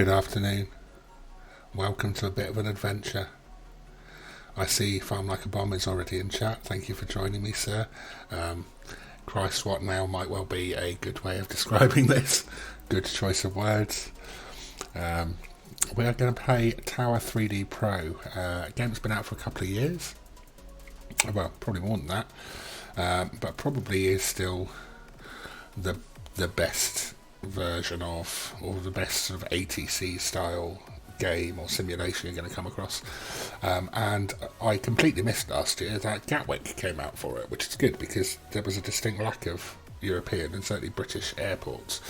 Good afternoon. Welcome to a bit of an adventure. I see Farm Like a Bomb is already in chat. Thank you for joining me, sir. Christ, what now might well be a good way of describing this. Good choice of words. We are going to play Tower 3D Pro. A game that's been out for a couple of years. Well, probably more than that. But probably is still the best version of, or the best sort of ATC style game or simulation you're going to come across. And I completely missed last year that Gatwick came out for it, which is good because there was a distinct lack of European and certainly British airports.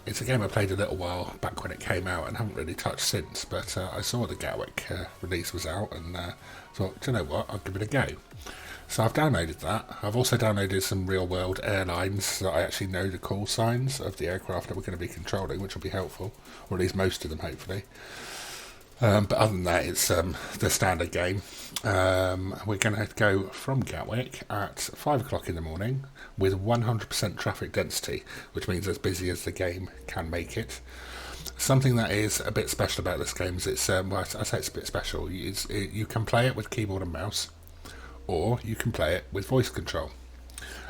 It's a game I played a little while back when it came out and haven't really touched since, but I saw the Gatwick release was out and thought, do you know what, I'll give it a go. So I've downloaded that. I've also downloaded some real world airlines so that I actually know the call signs of the aircraft that we're going to be controlling, which will be helpful, or at least most of them hopefully. But other than that, it's the standard game. We're going to go from Gatwick at 5 o'clock in the morning with 100% traffic density, which means as busy as the game can make it. Something that is a bit special about this game is it's, well, I say it's a bit special. You can play it with keyboard and mouse, or you can play it with voice control.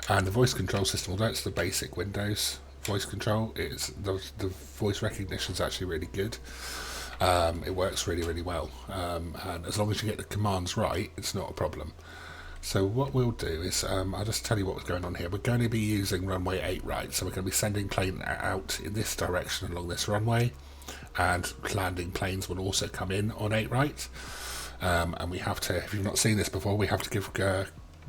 And the voice control system, although it's the basic Windows voice control, the voice recognition is actually really good. It works really, really well. And as long as you get the commands right, it's not a problem. So what we'll do is, I'll just tell you what's going on here. We're going to be using runway 8 right, so we're going to be sending plane out in this direction along this runway, and landing planes will also come in on 8 right. And we have to, if you've not seen this before, we have to give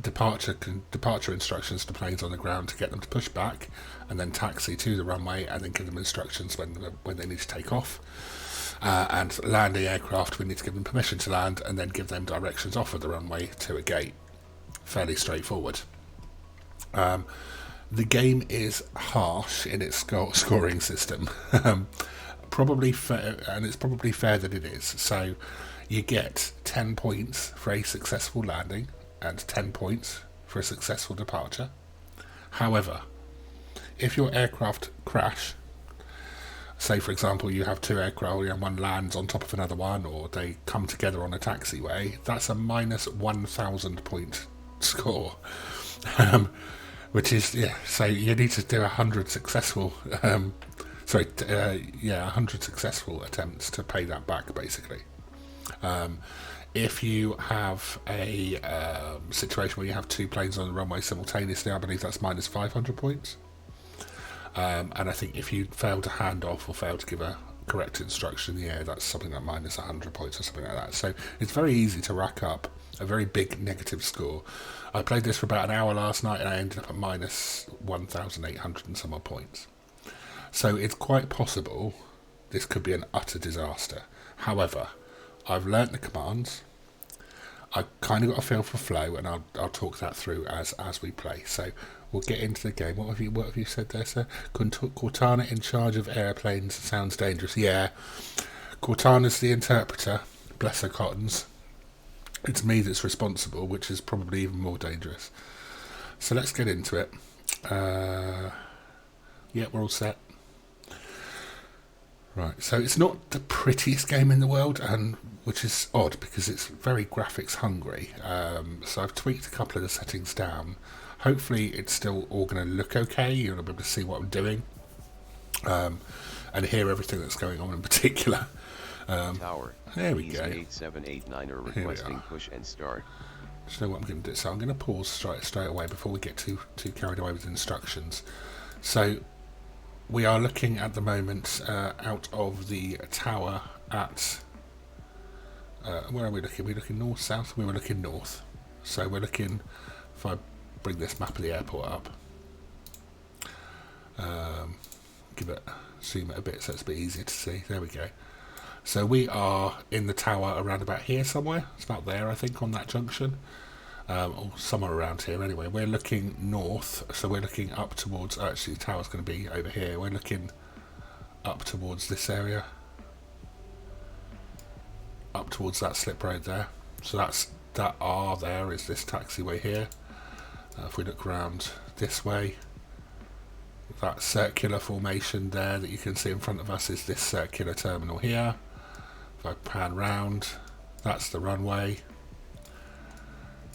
departure instructions to planes on the ground to get them to push back, and then taxi to the runway, and then give them instructions when they need to take off. And landing aircraft, we need to give them permission to land, and then give them directions off of the runway to a gate. Fairly straightforward. The game is harsh in its scoring system. Probably fair, and it's probably fair that it is. So you get 10 points for a successful landing and 10 points for a successful departure. However, if your aircraft crash, say for example you have two aircraft and one lands on top of another one, or they come together on a taxiway, that's a minus 1,000 point score. Which is, so you need to do 100 successful 100 successful attempts to pay that back, basically. If you have a situation where you have two planes on the runway simultaneously, I believe that's minus 500 points. And I think if you fail to hand off or fail to give a correct instruction in the air, that's something like minus 100 points or something like that. So it's very easy to rack up a very big negative score. I played this for about an hour last night and I ended up at minus 1,800 and some odd points. So it's quite possible this could be an utter disaster. However, I've learnt the commands. I kind of got a feel for flow, and I'll talk that through as we play. So we'll get into the game. What have you said there, sir? Cortana in charge of airplanes sounds dangerous. Yeah, Cortana's the interpreter. Bless her cottons. It's me that's responsible, which is probably even more dangerous. So let's get into it. Yeah, we're all set. Right, so it's not the prettiest game in the world, and which is odd because it's very graphics hungry. So I've tweaked a couple of the settings down. Hopefully it's still all going to look okay. You're going to be able to see what I'm doing and hear everything that's going on in particular. Tower. There we go. 8789 are requesting push and start. Do you know what I'm going to do? So I'm going to pause straight away before we get too carried away with instructions. So we are looking at the moment out of the tower at... where are we looking? Are we looking north, south? We were looking north. So we're looking... If I bring this map of the airport up... zoom it a bit so it's a bit easier to see. There we go. So we are in the tower around about here somewhere. It's about there, I think, on that junction. Or somewhere around here anyway. We're looking north, so we're looking up towards... Actually, the tower's going to be over here. We're looking up towards this area. Up towards that slip road there. So that R there is this taxiway here. If we look around this way, that circular formation there that you can see in front of us is this circular terminal here. If I pan round, that's the runway.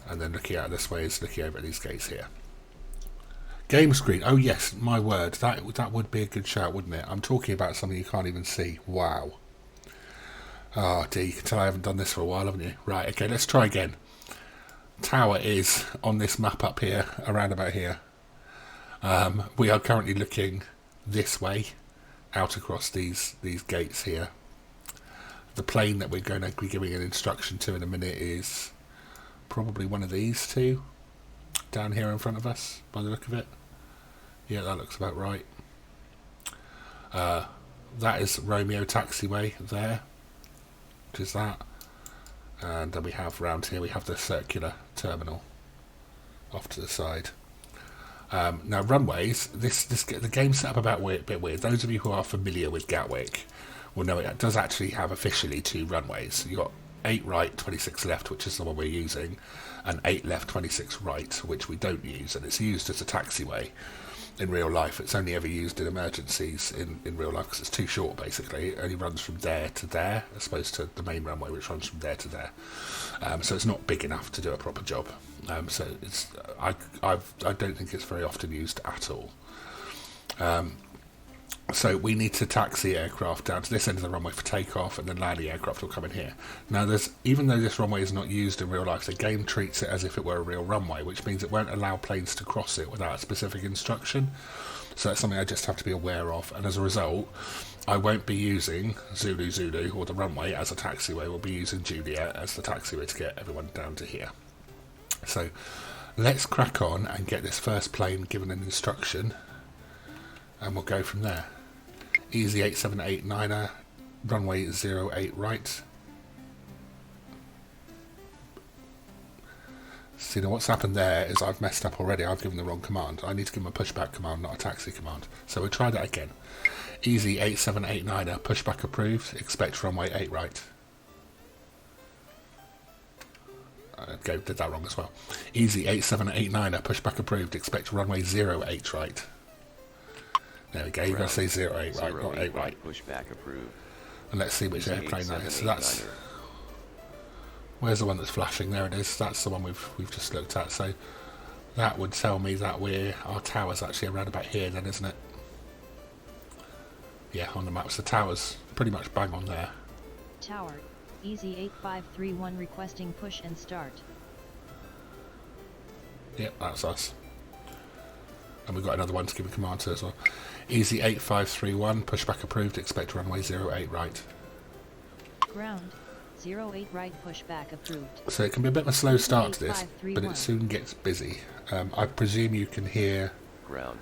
And then looking out this way is looking over at these gates here. Game screen. Oh yes, my word, that would be a good shout, wouldn't it? I'm talking about something you can't even see. Wow. Oh dear, you can tell I haven't done this for a while, haven't you? Right, okay, let's try again. Tower is on this map up here, around about here. We are currently looking this way, out across these gates here. The plane that we're going to be giving an instruction to in a minute is probably one of these two down here in front of us, by the look of it. Yeah, that looks about right. That is Romeo taxiway there, which is that. And then we have round here, we have the circular terminal off to the side. Now runways, the game's set up a bit weird. Those of you who are familiar with Gatwick will know it does actually have officially 2 runways. You've got 8 right, 26 left, which is the one we're using, and 8 left, 26 right, which we don't use, and it's used as a taxiway in real life. It's only ever used in emergencies in real life because it's too short, basically. It only runs from there to there, as opposed to the main runway, which runs from there to there. So it's not big enough to do a proper job. So it's I don't think it's very often used at all. So we need to taxi aircraft down to this end of the runway for takeoff, and then landing aircraft will come in here. Now, even though this runway is not used in real life, the game treats it as if it were a real runway, which means it won't allow planes to cross it without specific instruction. So that's something I just have to be aware of, and as a result, I won't be using Zulu Zulu or the runway as a taxiway. We'll be using Juliet as the taxiway to get everyone down to here. So let's crack on and get this first plane given an instruction, and we'll go from there. Easy 8789er, runway 08 right. See, now what's happened there is I've messed up already. I've given the wrong command. I need to give him a pushback command, not a taxi command. So we'll try that again. Easy 8789er, pushback approved, expect runway 8 right. Okay, did that wrong as well. Easy 8789er, pushback approved, expect runway 08 right. There we go, you've got to say 08 right, not 8 right. Pushback approved. And let's see which airplane that is. So that's... Where's the one that's flashing? There it is. That's the one we've just looked at. So that would tell me that our tower's actually around about here then, isn't it? Yeah, on the maps. The tower's pretty much bang on there. Tower, Easy 8531 requesting push and start. Yep, that's us. And we've got another one to give a command to as well. Easy 8531, pushback approved, expect runway 08 right. Ground, 08 right, pushback approved. So it can be a bit of a slow start to this, but it soon gets busy. I presume you can hear Ground,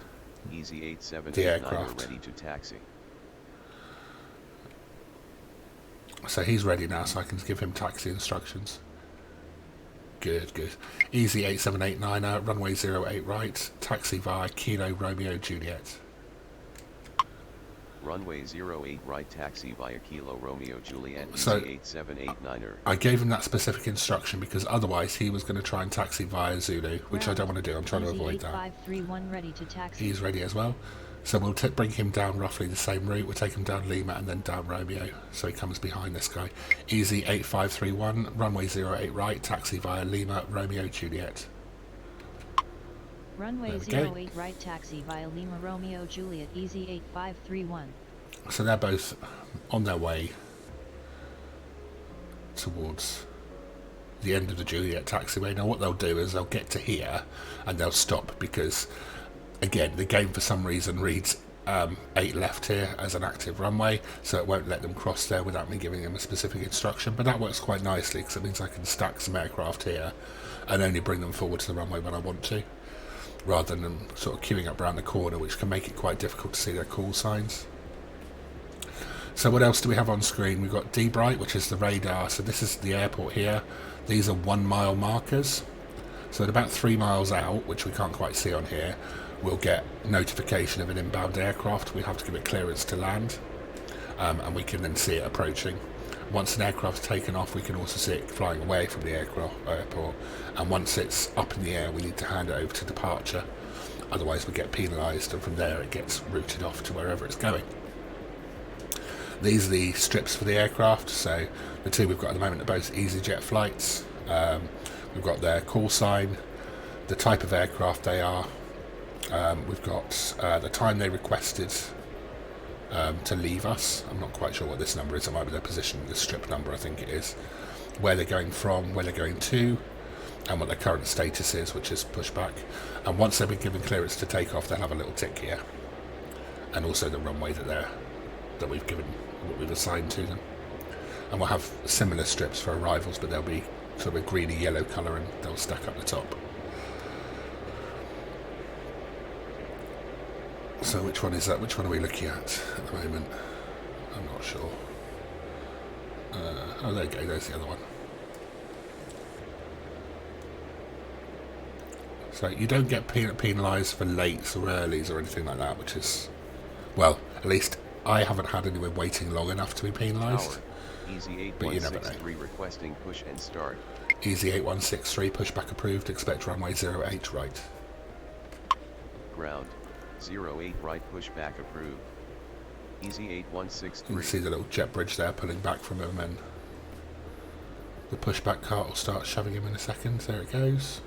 Easy 8789 the aircraft. ready to taxi. So he's ready now, so I can give him taxi instructions. Good, good. Easy 8789er, runway 08 right, taxi via Kilo Romeo Juliet. Runway 08 right, taxi via Kilo Romeo Juliet, So, Easy 8789er. I gave him that specific instruction because otherwise he was going to try and taxi via Zulu, which I don't want to do. I'm trying to avoid that. 8531 ready to taxi. He's ready as well. So we'll bring him down roughly the same route. We'll take him down Lima and then down Romeo, so he comes behind this guy. Easy 8531, runway 08 right, taxi via Lima, Romeo Juliet. Runway 08 right, taxi via Lima Romeo Juliet, Easy 8531. So they're both on their way towards the end of the Juliet taxiway. Now what they'll do is they'll get to here and they'll stop because, again, the game for some reason reads 8 left here as an active runway, so it won't let them cross there without me giving them a specific instruction. But that works quite nicely because it means I can stack some aircraft here and only bring them forward to the runway when I want to, rather than them sort of queuing up around the corner, which can make it quite difficult to see their call signs. So what else do we have on screen? We've got D-Bright, which is the radar. So this is the airport here. These are 1 mile markers. So at about 3 miles out, which we can't quite see on here, we'll get notification of an inbound aircraft. We have to give it clearance to land, and we can then see it approaching. Once an aircraft's taken off, we can also see it flying away from the airport, and once it's up in the air, we need to hand it over to departure. Otherwise we get penalised, and from there it gets routed off to wherever it's going. These are the strips for the aircraft. So the two we've got at the moment are both EasyJet flights. We've got their call sign, the type of aircraft they are. We've got the time they requested to leave us. I'm not quite sure what this number is. It might be their position, the strip number I think it is. Where they're going from, where they're going to, and what their current status is, which is pushback. And once they've been given clearance to take off, they'll have a little tick here. And also the runway that we've given, what we've assigned to them. And we'll have similar strips for arrivals, but they'll be sort of a greeny yellow colour, and they'll stack up the top. So which one is that? Which one are we looking at the moment? I'm not sure. Oh, there you go. There's the other one. So you don't get penalised for lates or earlies or anything like that, which is, well, at least I haven't had anyone waiting long enough to be penalised. Easy But you never know. 8163 requesting push and start. Easy 8163, pushback approved, expect runway 08 right. Ground 08 right, pushback approved. Easy You 8163. can see the little jet bridge there pulling back from him, and the pushback cart will start shoving him in a second. There it goes.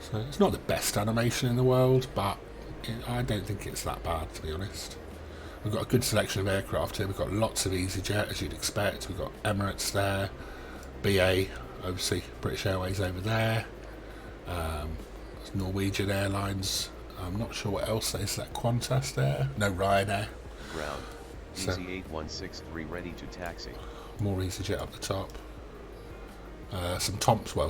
So it's not the best animation in the world, but I don't think it's that bad, to be honest. We've got a good selection of aircraft here. We've got lots of EasyJet, as you'd expect. We've got Emirates there, BA, obviously British Airways over there. There's Norwegian Airlines. I'm not sure what else there is. That Qantas there? No, Ryanair. Ground. So- Easy 8163 ready to taxi. More EasyJet up the top. Some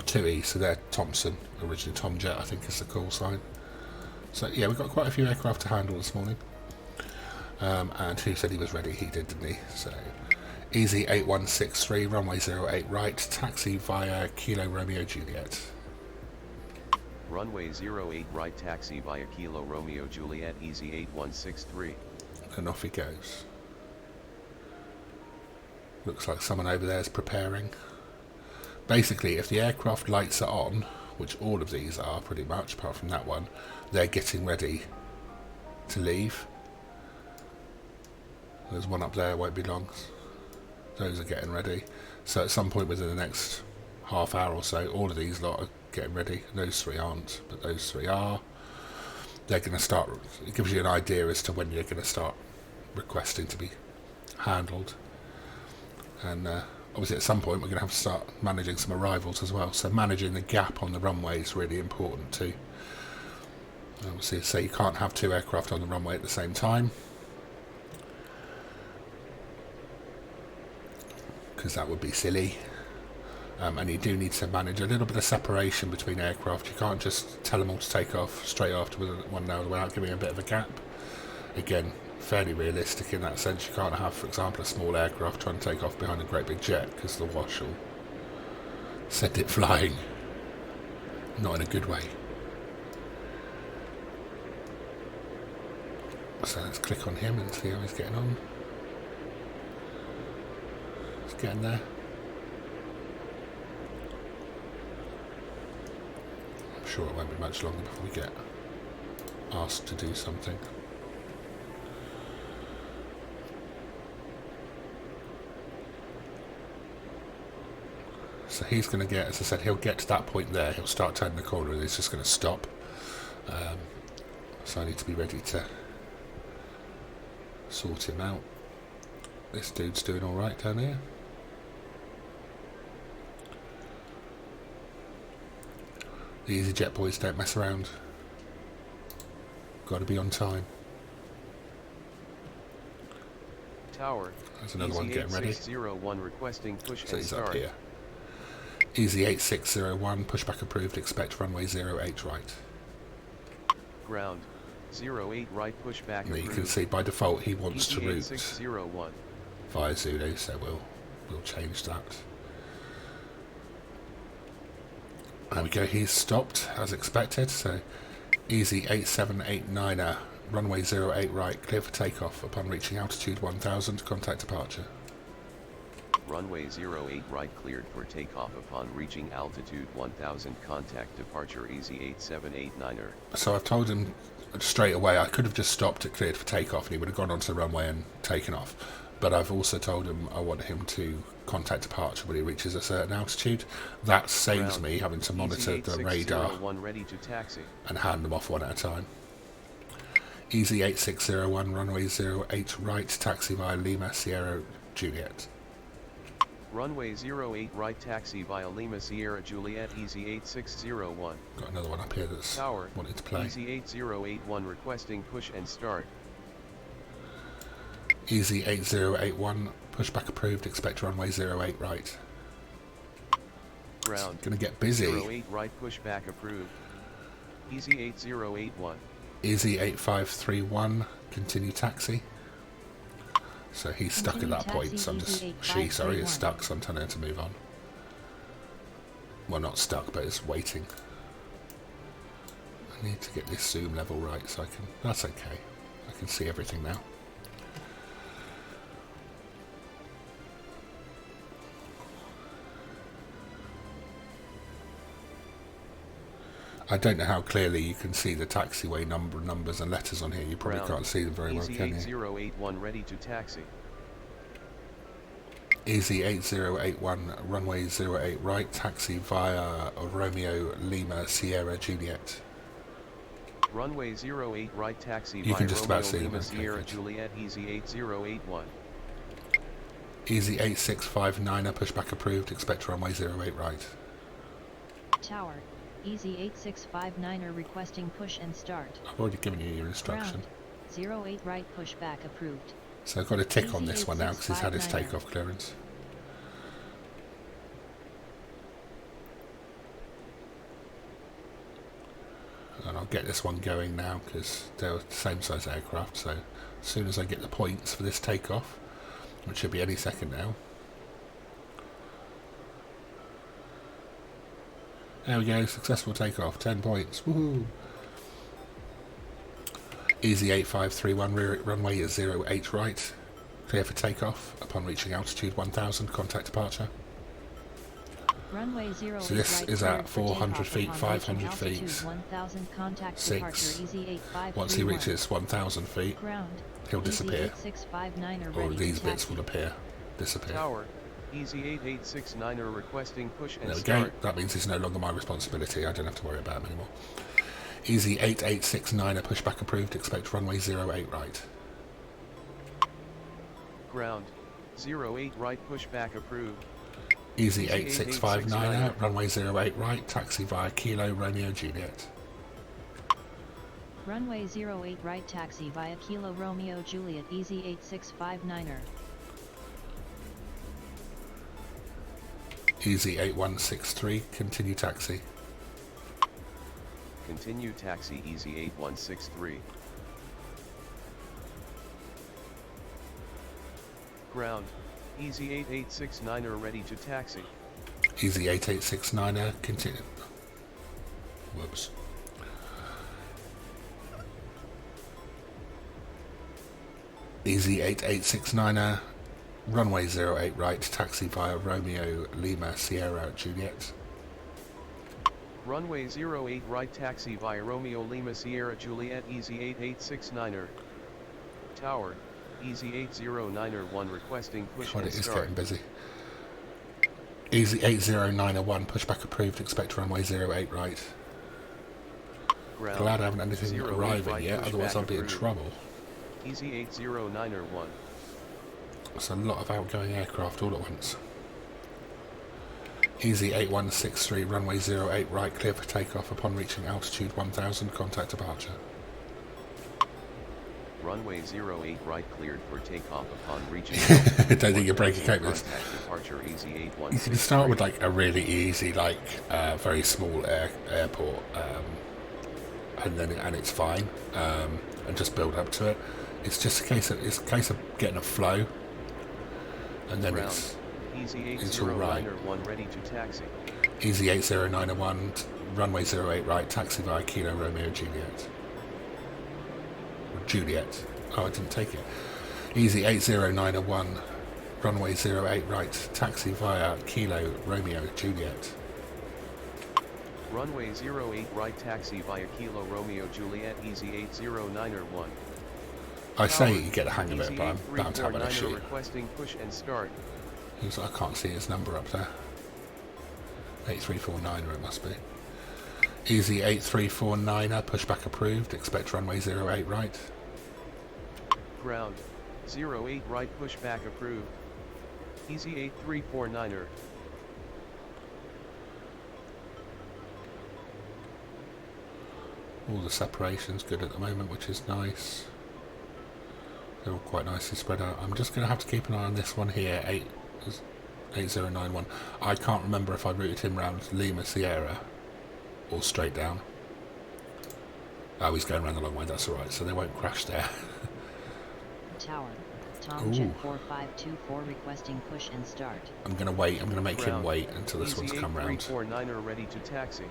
two E, so they're Thompson, originally Tomjet, I think is the call sign. So yeah, we've got quite a few aircraft to handle this morning. And who said he was ready? He did, didn't he? So Easy 8163, runway 08 right, taxi via Kilo Romeo Juliet. Runway 08 right, taxi via Kilo Romeo Juliet, Easy 8163. And off he goes. Looks like someone over there is preparing. Basically, if the aircraft lights are on, which all of these are pretty much, apart from that one, they're getting ready to leave. There's one up there, won't be long. Those are getting ready. So at some point within the next half hour or so, all of these lot are getting ready. Those three aren't, but those three are. They're going to start, it gives you an idea as to when you're going to start requesting to be handled. And obviously at some point we're going to have to start managing some arrivals as well. So managing the gap on the runway is really important too. Obviously, so you can't have two aircraft on the runway at the same time, because that would be silly. And you do need to manage a little bit of separation between aircraft. You can't just tell them all to take off straight after one another without giving a bit of a gap. Again, fairly realistic in that sense. You can't have, for example, a small aircraft trying to take off behind a great big jet, because the wash will send it flying. Not in a good way. So let's click on him and see how he's getting on. He's getting there. I'm sure it won't be much longer before we get asked to do something. So he's going to get, as I said, he'll get to that point there. He'll start turning the corner and he's just going to stop. So I need to be ready to sort him out. This dude's doing alright down here. The EasyJet boys don't mess around. Got to be on time. Tower. There's another Easy one getting ready. 8601 requesting push So and he's up start. here. Easy 8601, pushback approved, expect runway 08 right. Ground 08 right, pushback Now you approved. can see by default he wants to Easy route 8601. via Zulu, so we'll change that. There we go, he's stopped as expected. So Easy 8789er, runway 08 right, clear for takeoff. Upon reaching altitude 1000, contact departure. Runway 08 right cleared for takeoff upon reaching altitude 1000. Contact departure EZ8789er. So I've told him straight away. I could have just stopped it cleared for takeoff and he would have gone onto the runway and taken off. But I've also told him I want him to contact departure when he reaches a certain altitude. That saves me having to monitor the radar ready to taxi. and hand them off one at a time. EZ8601 runway 08 right, taxi via Lima Sierra Juliet. Runway 08 right taxi via Lima Sierra Juliet EZ8601. Got another one up here that's Tower, wanted to play. EZ8081 requesting push and start. EZ8081 pushback approved, expect runway 08 right. Ground. It's gonna get busy. 08 right pushback approved. EZ8081. EZ8531 continue taxi. So he's stuck at that point, so I'm just... is stuck, so I'm telling her to move on. Well, not stuck, but it's waiting. I need to get this zoom level right so I can... That's okay. I can see everything now. I don't know how clearly you can see the taxiway numbers and letters on here. You probably can't see them very well, can you? EZ8081 ready to taxi. EZ8081 runway 08 right, taxi via Romeo Lima Sierra Juliet. Runway 08 right taxi You via can just Romeo about see them. Lima Sierra Juliet EZ8081. EZ8659 pushback approved, expect runway 08 right. Tower, EZ8659er requesting push and start. I've already given you your instruction. Ground, 08 right pushback approved. So I've got a tick on this one now because he's had his takeoff clearance. And I'll get this one going now because they're the same size aircraft, so as soon as I get the points for this takeoff, which should be any second now. There we go, successful takeoff, 10 points, woohoo! EZ8531 runway is 08 right, clear for takeoff upon reaching altitude 1000, contact departure. Runway 08 So this right is at cleared for 400 takeoff feet, upon 500 reaching feet, altitude 1000, contact 6. departure EZ8531. Once he reaches 1000 feet, Ground, he'll disappear, EZ8659er or ready these to bits taxi. will disappear. Tower, EZ8869er requesting push and There we start. go, that means it's no longer my responsibility, I don't have to worry about him anymore. EZ8869 pushback approved, expect runway 08 right. Ground, 08 right pushback approved. EZ8659 runway 08 right, taxi via Kilo Romeo Juliet. Runway 08 right taxi via Kilo Romeo Juliet EZ8659er. EZ8163 continue taxi. Continue taxi EZ8163. Ground, EZ8869er ready to taxi. EZ8869 continue. Whoops. EZ8869 runway 08 right, taxi via Romeo Lima Sierra Juliet. Runway 08 right taxi via Romeo Lima Sierra Juliet EZ8869er. Tower, EZ8091 requesting push God, and it is start. getting busy. EZ8091 pushback approved, expect runway 08 right. Ground, Glad I haven't anything 08 arriving right yet, otherwise pushback I'll be in approved. trouble. EZ8091. It's a lot of outgoing aircraft all at once. EZ8163 runway 08 right, clear for takeoff upon reaching altitude 1000, contact departure. Runway 08 right cleared for takeoff upon reaching. I don't think you're breaking coat with this. Contact departure EZ8163. You can start with like a really easy, like very small airport, and it's fine, and just build up to it. It's just a case of getting a flow, and then Ground, it's all right. EZ8091 ready to taxi. EZ8091 runway 08 right, taxi via Kilo Romeo Juliet. Juliet. Oh, I didn't take it. EZ8091 runway 08 right, taxi via Kilo Romeo Juliet. Runway 08 right, taxi via Kilo Romeo Juliet, easy 809er 1. I say you get the hang of it, but I'm bound to have an issue. Requesting push and start. I can't see his number up there. 8349er it must be. Easy 8349er, pushback approved, expect runway 08 right. Ground, 08 right, pushback approved. Easy 8349er. All the separation's good at the moment, which is nice. They're all quite nicely spread out. I'm just going to have to keep an eye on this one here, 8091. I can't remember if I routed him round Lima Sierra or straight down. Oh, he's going around the long way, that's alright, so they won't crash there. Tower, Tom Jet 4524 requesting push and start. I'm going to wait, I'm going to make him wait until this one's come round. 8349er ready to taxi.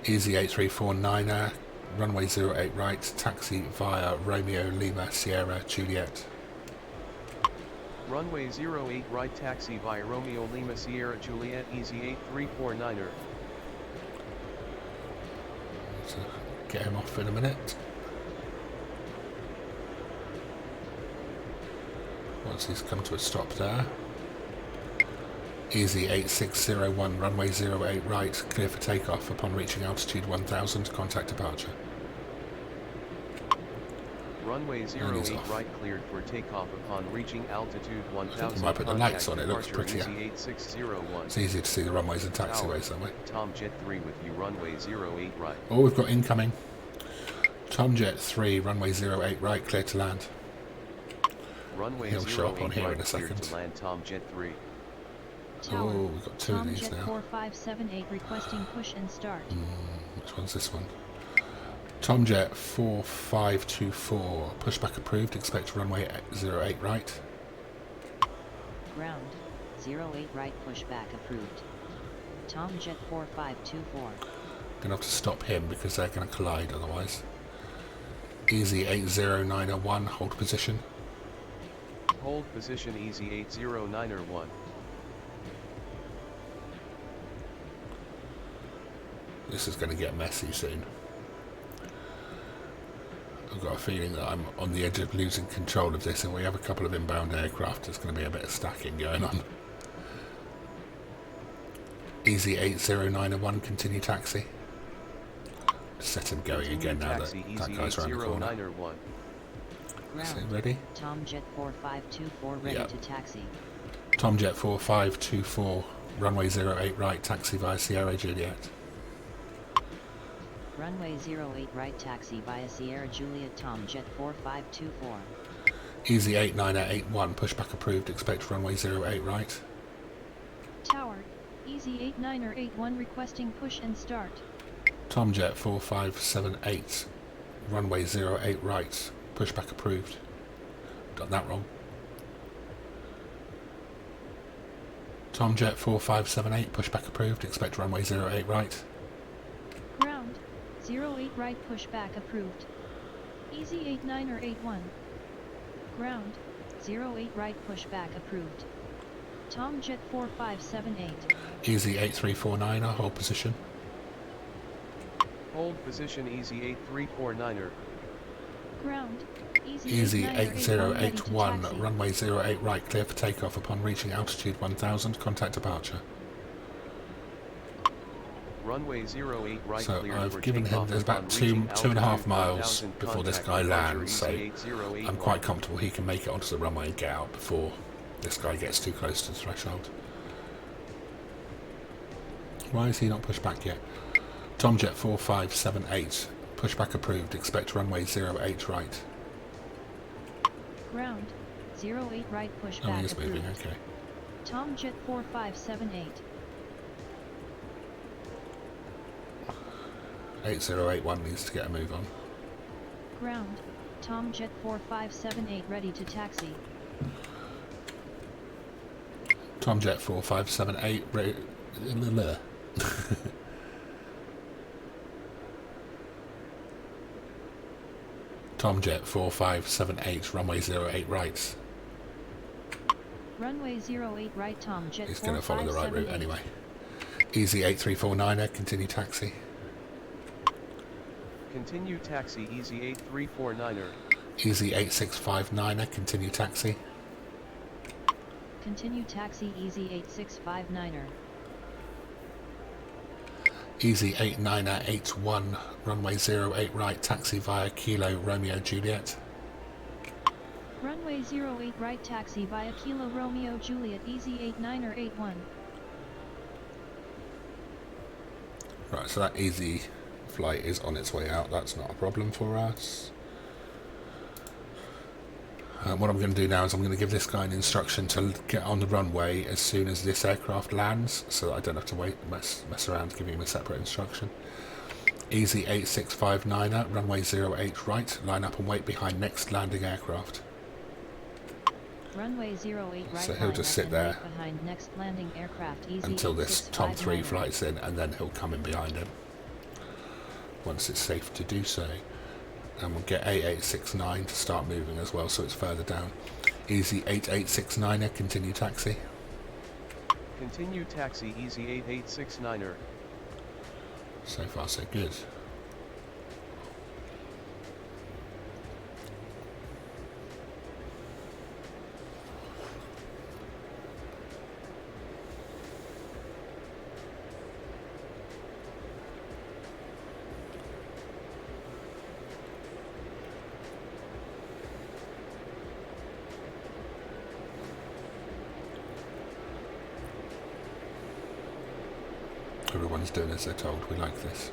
Easy 8349er, runway 08 right, taxi via Romeo Lima Sierra Juliet. Runway 08 right, taxi via Romeo Lima Sierra Juliet, easy 8349er. So get him off in a minute. Once he's come to a stop there. Easy 8601, runway 08 right, clear for takeoff upon reaching altitude 1000, contact departure. Runway 08 right, cleared for takeoff upon reaching altitude 1000. You might put the lights on, it looks prettier. Easy 8601. It's easier to see the runways and taxiways that way. Tom Jet 3 with you, runway 08 right. Oh, we've got incoming. Tom Jet 3, runway 08 right, clear to land. Runway He'll show up on here right, in a second. to land Tom Jet 3. Tower, oh, we've got two Tom of these Jet now. 4578 requesting push and start. Which one's this one? Tom Jet 4524, pushback approved, expect runway 08 right. Ground, 08 right, pushback approved. Tom Jet 4524. Gonna have to stop him because they're gonna collide otherwise. Easy 8091, hold position. Hold position, easy 8091. This is going to get messy soon. I've got a feeling that I'm on the edge of losing control of this, and we have a couple of inbound aircraft. There's going to be a bit of stacking going on. Easy 8091, continue taxi. Set him going again now that that guy's around the corner. Is he ready? Tom Jet 4524 ready to taxi. Tom Jet 4524, runway 08 right, taxi via Sierra Juliet. Runway 08 right, taxi via Sierra Juliet, Tom Jet 4524. Easy 8981, pushback approved, expect runway 08 right. Tower, Easy 89er81 requesting push and start. Tom Jet 4578, runway 08 right, pushback approved. Done that wrong. Tom Jet 4578, pushback approved, expect runway 08 right. Ground, 08 right, pushback approved. Easy 89er81. Ground, 08 right, pushback approved. Tom Jet 4578. Easy 8349er, hold position. Hold position, easy 8349er. Ground, Easy 8081, 8081, runway 08 right, clear for takeoff upon reaching altitude 1000, contact departure. Runway 08 right, So cleared I've for given him, takeoff there's about upon two reaching and a half altitude miles 1000, before this contact guy departure, lands, so easy 8081. I'm quite comfortable he can make it onto the runway and get out before this guy gets too close to the threshold. Why is he not pushed back yet? Tom Jet 4578, pushback approved, expect runway 08 right. Ground, 08 right, Oh, pushback he is approved. moving, okay. Tom Jet 4578. 8081 needs to get a move on. Ground, Tom Jet 4578 ready to taxi. Tom Jet 4578, Tom Jet 4578, runway 08 right. Runway 08 right Tom Jet. He's going to follow the right route anyway. Easy 8349er, continue taxi. Continue taxi Easy 8349er. Easy 8659er, continue taxi. Continue taxi Easy 8659er. Easy 89er 81, runway 08 right, taxi via Kilo Romeo Juliet. Runway 08 right taxi via Kilo Romeo Juliet Easy 89er 81. Right, so that easy flight is on its way out, that's not a problem for us. What I'm going to do now is I'm going to give this guy an instruction to get on the runway as soon as this aircraft lands, so that I don't have to wait mess around giving him a separate instruction. Easy 8659er, runway 08 right, line up and wait behind next landing aircraft. Runway 08 right. So he'll just sit there behind next landing aircraft Easy until this Tom 3 8659er. flights in, and then he'll come in behind him once it's safe to do so. And we'll get 8869 to start moving as well, so it's further down. Easy 8869er, continue taxi. Continue taxi Easy 8869er. So far so good. Everyone's doing as they're told. We like this.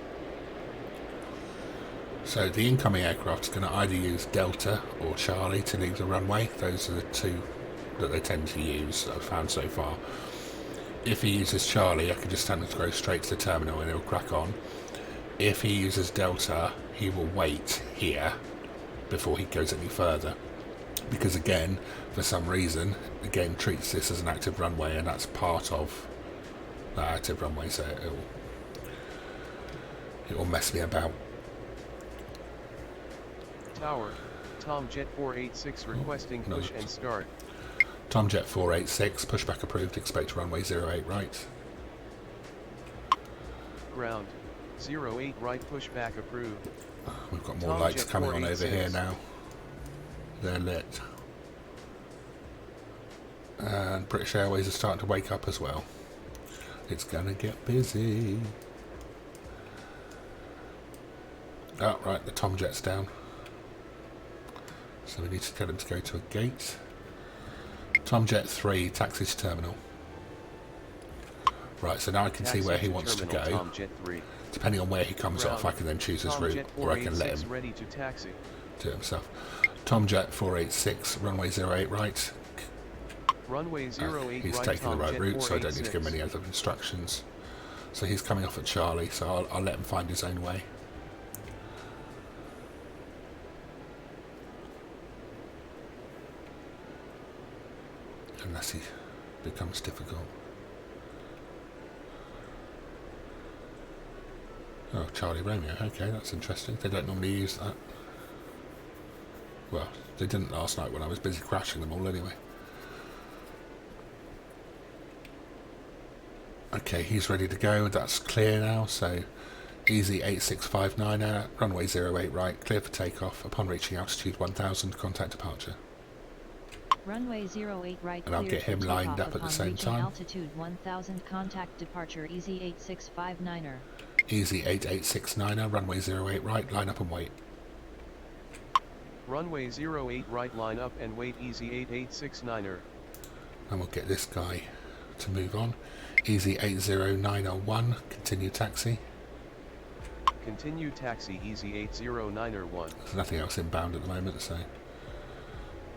So the incoming aircraft is going to either use Delta or Charlie to leave the runway. Those are the two that they tend to use that I've found so far. If he uses Charlie, I can just tell him to go straight to the terminal and he'll crack on. If he uses Delta, he will wait here before he goes any further. Because again, for some reason, the game treats this as an active runway, and that's part of that active runway, so it will mess me about. Tower, Tom Jet 486 requesting push and start. Tom Jet 486, pushback approved, expect runway 08 right. Ground, 08 right pushback approved. We've got more Tom lights Jet coming on over 486. here now. They're lit. And British Airways are starting to wake up as well. It's gonna get busy. Oh, right, the Tom Jet's down. So we need to get him to go to a gate. Tom Jet 3, taxi to terminal. Right, so now I can see where he wants to go. Tom Jet 3. Depending on where he comes Ground. off, I can then choose his Tom route, Jet or I can let 486 him ready to taxi. do it himself. Tom Jet 486, runway 08 right. Runway 08 He's right. taking Tom the right Jet route, so I don't need to give him 486. any other instructions. So he's coming off at Charlie, so I'll let him find his own way. Unless he becomes difficult. Oh, Charlie Romeo, okay, that's interesting. They don't normally use that. Well, they didn't last night when I was busy crashing them all anyway. Okay, he's ready to go, that's clear now, so easy 8659er, runway 08 right, clear for takeoff. Upon reaching altitude 1000, contact departure. Runway 08 right. And I'll cleared get him for lined takeoff up at the upon same reaching time. Altitude 1000, contact departure Easy 8659er. Easy 8869er, runway 08 right, line up and wait. Runway 08 right, line up and wait. Easy 8869er. And we'll get this guy to move on. Easy 80901, continue taxi. Continue taxi Easy 80901. There's nothing else inbound at the moment, so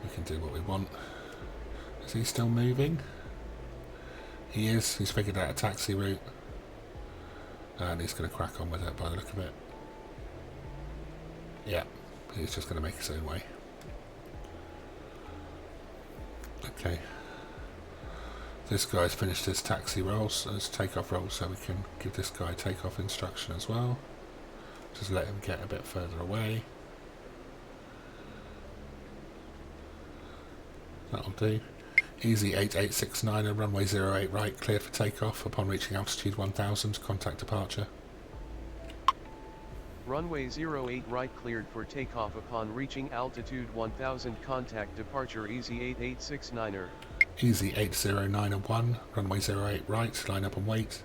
we can do what we want. Is he still moving? He is. He's figured out a taxi route. And he's going to crack on with it by the look of it. Yeah, he's just going to make his own way. Okay. This guy's finished his taxi rolls, his takeoff rolls, so we can give this guy takeoff instruction as well. Just let him get a bit further away. That'll do. Easy 8869, runway 08 right, cleared for takeoff. Upon reaching altitude 1000, contact departure. Runway 08 right cleared for takeoff upon reaching altitude 1000, contact departure Easy 8869er. Easy 8091, runway 08 right, line up and wait.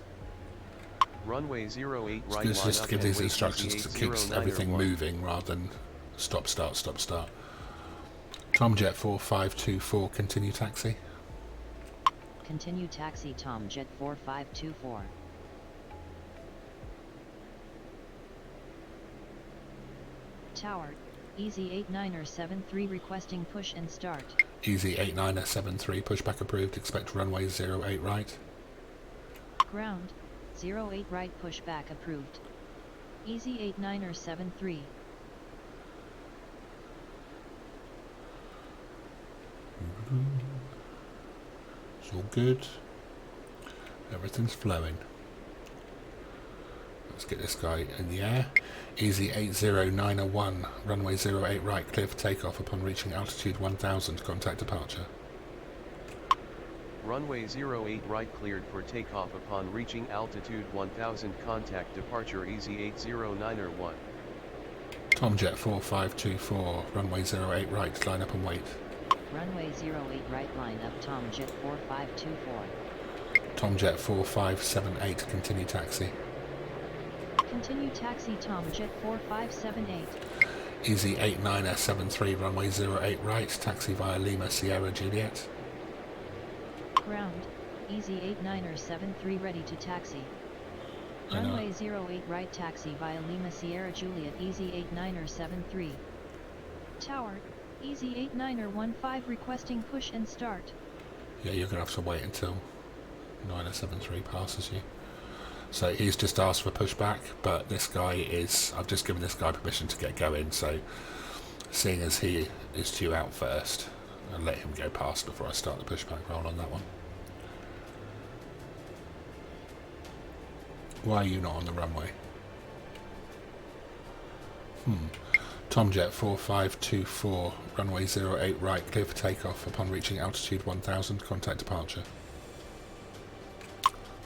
Runway 08 right, It's line just up to give and these wait, instructions Easy to keep 809er everything 1. moving rather than stop, start, stop, start. Tomjet 4524, continue taxi. Continue taxi Tomjet 4524. Tower, Easy 89er73 requesting push and start. Easy 89er73, pushback approved, expect runway 08 right. Ground, 08 right pushback approved. Easy 89er73. It's all good. Everything's flowing. Let's get this guy in the air. Easy 80901, runway 08 right, clear for takeoff. Upon reaching altitude 1000, contact departure. Runway 08 right cleared for takeoff upon reaching altitude 1000, contact departure Easy 809er 1. Tomjet 4524, runway 08 right, line up and wait. Runway 08 right, line up Tomjet 4524. Tomjet 4578, continue taxi. Continue taxi Tomjet 4578. Easy 89er73, runway 08 right, taxi via Lima Sierra Juliet. Ground, Easy 89er73 ready to taxi. Runway 08 right taxi via Lima Sierra Juliet Easy 89er73. Tower, Easy 89er15 requesting push and start. Yeah, you're going to have to wait until 9er73 passes you. So he's just asked for pushback, but this guy is... I've just given this guy permission to get going, so seeing as he is due out first, I'll let him go past before I start the pushback roll on that one. Why are you not on the runway? Tomjet 4524, runway 08 right, clear for takeoff. Upon reaching altitude 1000, contact departure.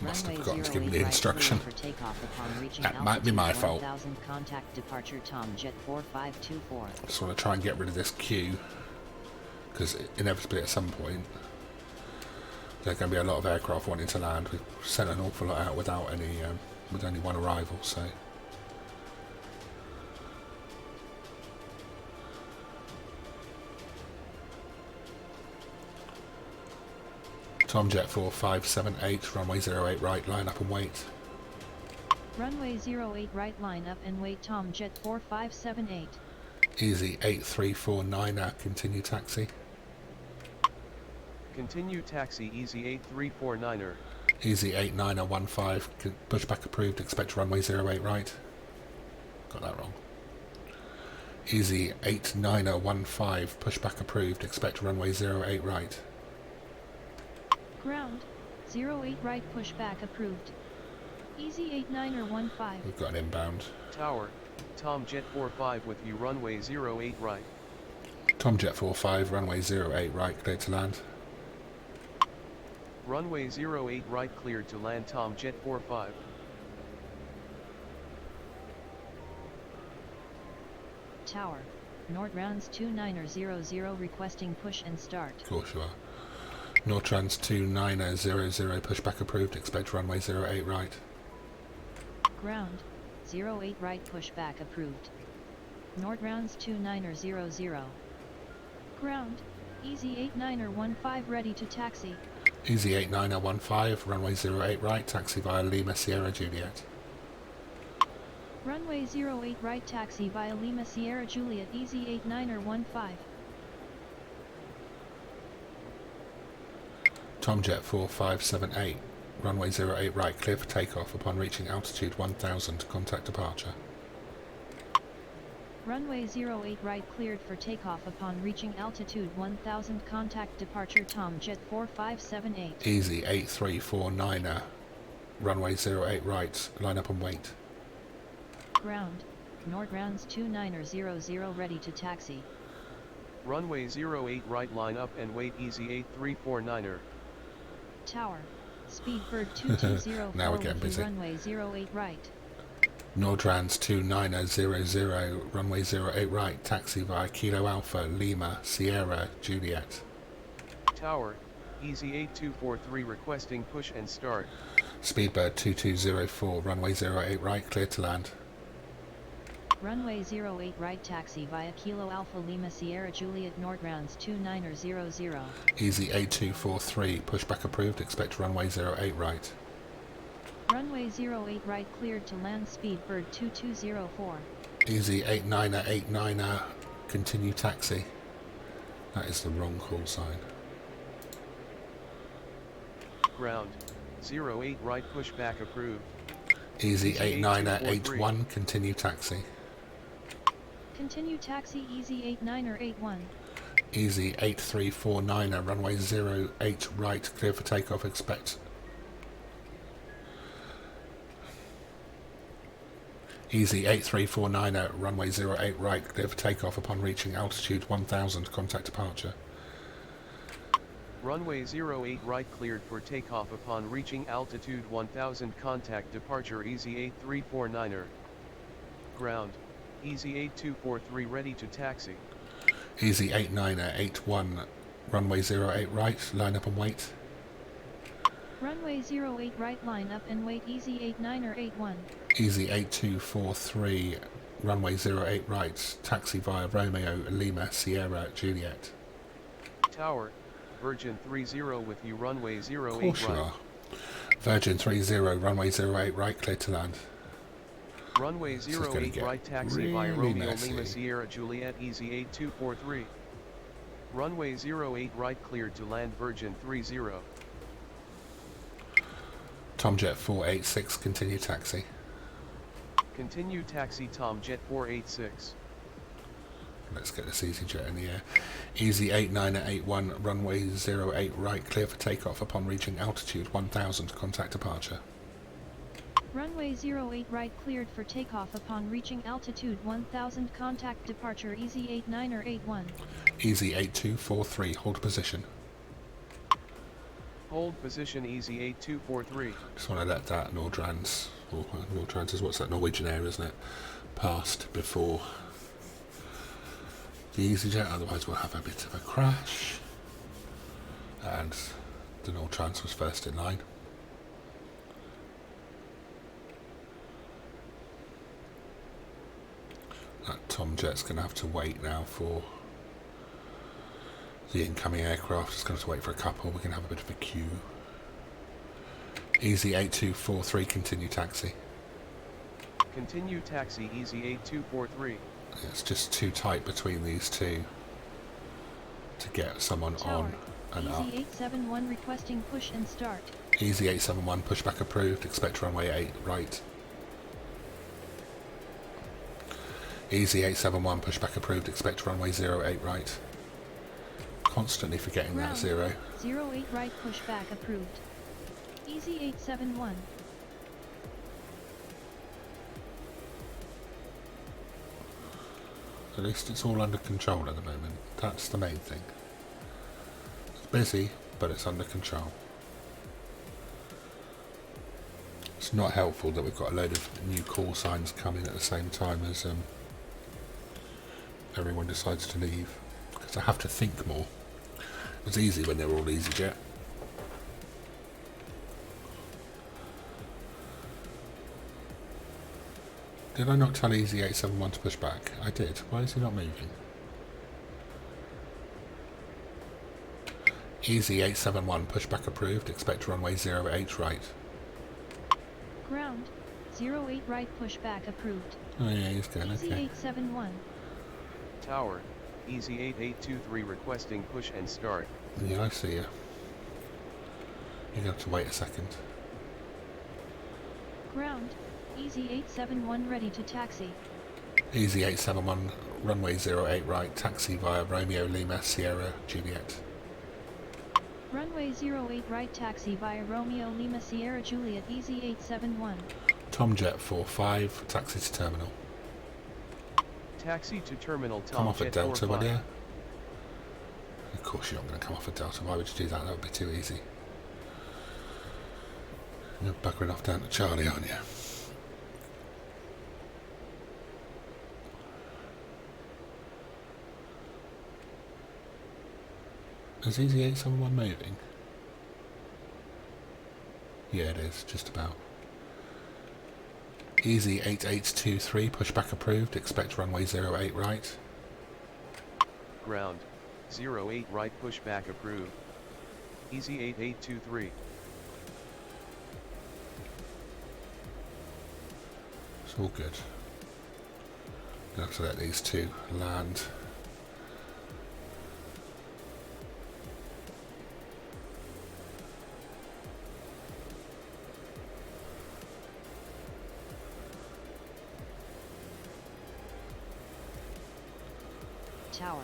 Must have forgotten to give him the instruction. That might be my fault. Contact departure Tomjet 4524. Just want to try and get rid of this queue, because inevitably at some point there are going to be a lot of aircraft wanting to land. We've sent an awful lot out without any, with only one arrival, so. Tomjet 4578, runway 08 right, line up and wait. Runway 08 right line up and wait Tomjet 4578. Easy 8349er, continue taxi. Continue taxi Easy 8349er. Easy 89er15, pushback approved, expect runway 08 right. Got that wrong. Easy 89er15, pushback approved, expect runway 08 right. Ground, 08 right pushback approved. Easy 89er15. We've got an inbound. Tower, Tomjet 45 with you runway 08 right. Tomjet 45, runway 08 right, cleared to land. Runway 08 right cleared to land Tomjet 45. Tower, Nordtrans 29er00 requesting push and start. Of course you are. Nordtrans 29er00, pushback approved, expect runway 08 right. Ground, 08 right pushback approved. Nordtrans 29er00. Ground, Easy 89er15 ready to taxi. Easy 89er15, runway 08 right, taxi via Lima Sierra Juliet. Runway 08 right taxi via Lima Sierra Juliet Easy 89er15. Tomjet 4578, runway 08 right, clear for takeoff. Upon reaching altitude 1000, contact departure. Runway 08 right cleared for takeoff upon reaching altitude 1000, contact departure Tomjet 4578. Easy 8349er, runway 08 right, line up and wait. Ground, Nordtrans 29er00 ready to taxi. Runway 08 right line up and wait easy 8349er. Tower, Speedbird 2204 Now we're getting with you, busy. runway 08 right. Nordrans 29000, runway 08 right, taxi via Kilo Alpha, Lima, Sierra, Juliet. Tower, easy 8243 requesting push and start. Speedbird 2204, runway 08 right, clear to land. Runway 08 right taxi via Kilo Alpha Lima Sierra Juliet Nordrans 2900. Easy 8243, pushback approved, expect runway 08 right. Runway 08 right cleared to land, Speedbird 2204. Easy 8989, continue taxi. That is the wrong call sign. Ground, 08 right pushback approved. Easy Easy 8981, continue taxi. Continue taxi easy 8981. Easy 8349, runway 08 right, clear for takeoff, expect. Easy 8349, runway 08 right, clear for takeoff upon reaching altitude 1000, contact departure. Runway 08 right cleared for takeoff upon reaching altitude 1000, contact departure easy 8349er. Ground, easy 8243 ready to taxi. Easy 8981, runway 08 right, line up and wait. Runway 08 right line up and wait easy 8981. Easy 8243, runway 08 right, taxi via Romeo, Lima, Sierra, Juliet. Tower, Virgin 30 with you, runway 08 Of course you right. are. Virgin 30, runway 08 right, clear to land. Runway This is gonna 08 get right taxi via really Romeo messy. Lima Sierra Juliet easy 8243. Runway 08 right cleared to land, Virgin 30. Tomjet 486, continue taxi. Continue taxi Tomjet 486. Let's get this EasyJet in the air. Easy 8981, runway 08 right, clear for takeoff upon reaching altitude 1000, contact departure. Runway 08 right cleared for takeoff upon reaching altitude 1000, contact departure easy 8981. Easy 8243, hold position. Hold position easy 8243. Just want to let that Nordrans, or Nordrans is what's that, Norwegian Air, isn't it? Passed before the EasyJet, otherwise we'll have a bit of a crash. And the Nordrans was first in line. That Tomjet's going to have to wait now for the incoming aircraft. It's going to have to wait for a couple. We're going to have a bit of a queue. Easy 8243, continue taxi. Continue taxi easy 8243. It's just too tight between these two to get someone Tower, on and up. easy 871 requesting push and start. Easy 871, pushback approved, expect runway 8 right. Easy 871, pushback approved, expect runway 08 right. Constantly forgetting that Ground, 0. 08 right pushback approved. Easy 871. At least it's all under control at the moment. That's the main thing. It's busy, but it's under control. It's not helpful that we've got a load of new call signs coming at the same time as everyone decides to leave. Because I have to think more. It was easy when they were all EasyJet. Did I not tell Easy 871 to push back? I did. Why is he not moving? Easy 871, pushback approved, expect runway 08 right. Ground, 08 right pushback approved. Oh yeah, he's going, Easy okay. 871. Tower, easy 8823 requesting push and start. Yeah, I see you. You're going to have to wait a second. Ground, easy 871 ready to taxi. Easy 871, runway 08 right, taxi via Romeo Lima Sierra Juliet. Runway 08 right taxi via Romeo Lima Sierra Juliet easy 871. Tomjet 45, taxi to terminal. Taxi to terminal, Come off at Tomjet Delta, will 45. ya? course you're not going to come off a Delta. Why would you do that? That would be too easy. You're buggering off down to Charlie, aren't you? Is Easy 871 moving? Yeah, it is, just about. Easy 8823, pushback approved, expect runway 08 right. Ground, 08 right pushback approved. Easy 8823. It's all good. Gonna have to let these two land. Tower,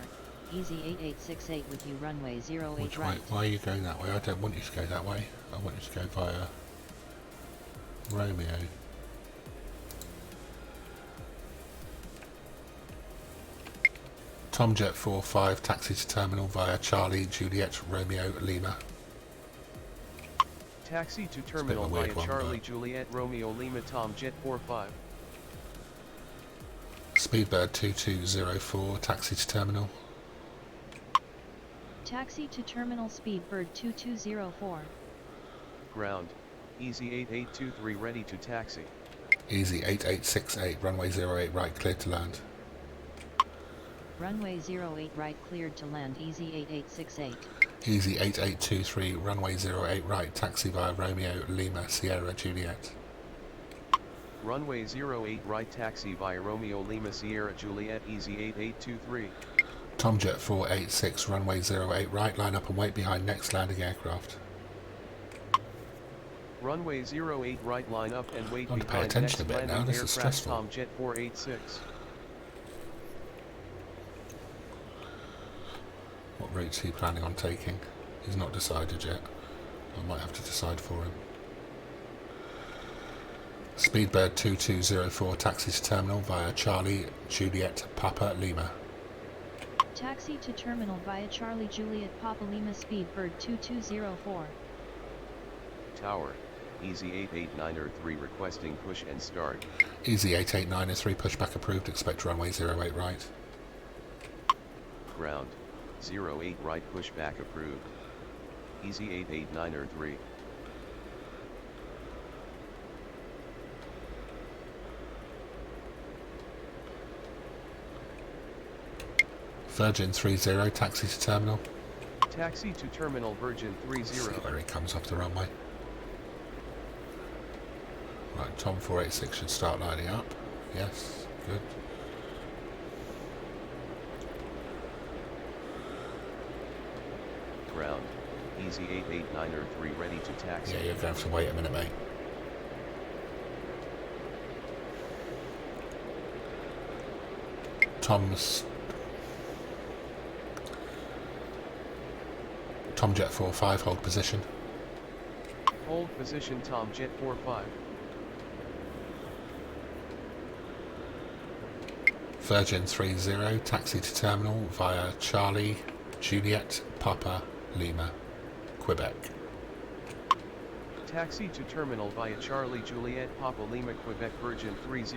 Easy 8868 with you runway 08 Which right. way? Why are you going that way? I don't want you to go that way. I want you to go via Romeo. Tomjet 45, taxi to terminal via Charlie, Juliet, Romeo, Lima. Taxi to a terminal weird via one, Charlie, but- Juliet, Romeo, Lima, Tomjet 45. Speedbird 2204, taxi to terminal. Taxi to terminal Speedbird 2204. Ground, Easy 8823 ready to taxi. Easy 8868, runway 08 right, cleared to land. Runway 08 right cleared to land Easy 8868. Easy 8823, runway 08 right, taxi via Romeo, Lima, Sierra, Juliet. Runway 08 right taxi via Romeo, Lima, Sierra, Juliet, Easy 8823. Tomjet 486, runway 08 right, line up and wait behind next landing aircraft. Runway 08 right line up and wait I want to pay behind attention next a bit now, landing this is aircraft stressful. Tomjet 486. What routes he planning on taking? He's not decided yet. I might have to decide for him. Speedbird 2204, taxi to terminal via Charlie, Juliet, Papa, Lima. Taxi to terminal via Charlie Juliet Papa Lima Speedbird 2204. Tower, Easy 8893 requesting push and start. Easy 8893, pushback approved, expect runway 08 right. Ground, 08 right pushback approved. Easy 8893. Virgin 30, taxi to terminal. Taxi to terminal Virgin 30. See where he comes off the runway. Right, Tom 486 should start lining up. Yes, good. Ground, Easy 8893 ready to taxi. Yeah, you're going to have to wait a minute, mate. Tomjet 45, hold position. Hold position Tomjet 45. Virgin 30, taxi to terminal via Charlie, Juliet, Papa, Lima, Quebec. Taxi to terminal via Charlie Juliet Papa Lima Quebec Virgin 30.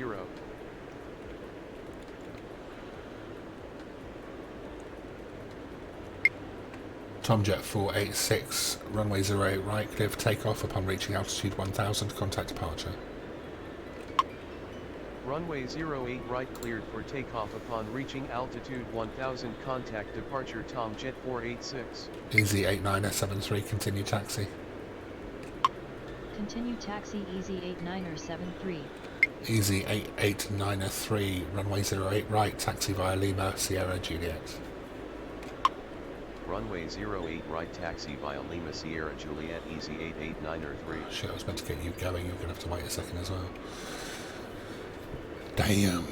Tomjet 486, runway 08 right, clear for takeoff upon reaching altitude 1000, contact departure. Runway 08 right cleared for takeoff upon reaching altitude 1000, contact departure Tomjet 486. Easy 8973, continue taxi. Continue taxi Easy 8973. Easy 8893, runway 08 right, taxi via Lima, Sierra, Juliet. Runway 08 right taxi via Lima Sierra Juliet Easy 8893. Shit, I was meant to get you going, you're going to have to wait a second as well. Damn.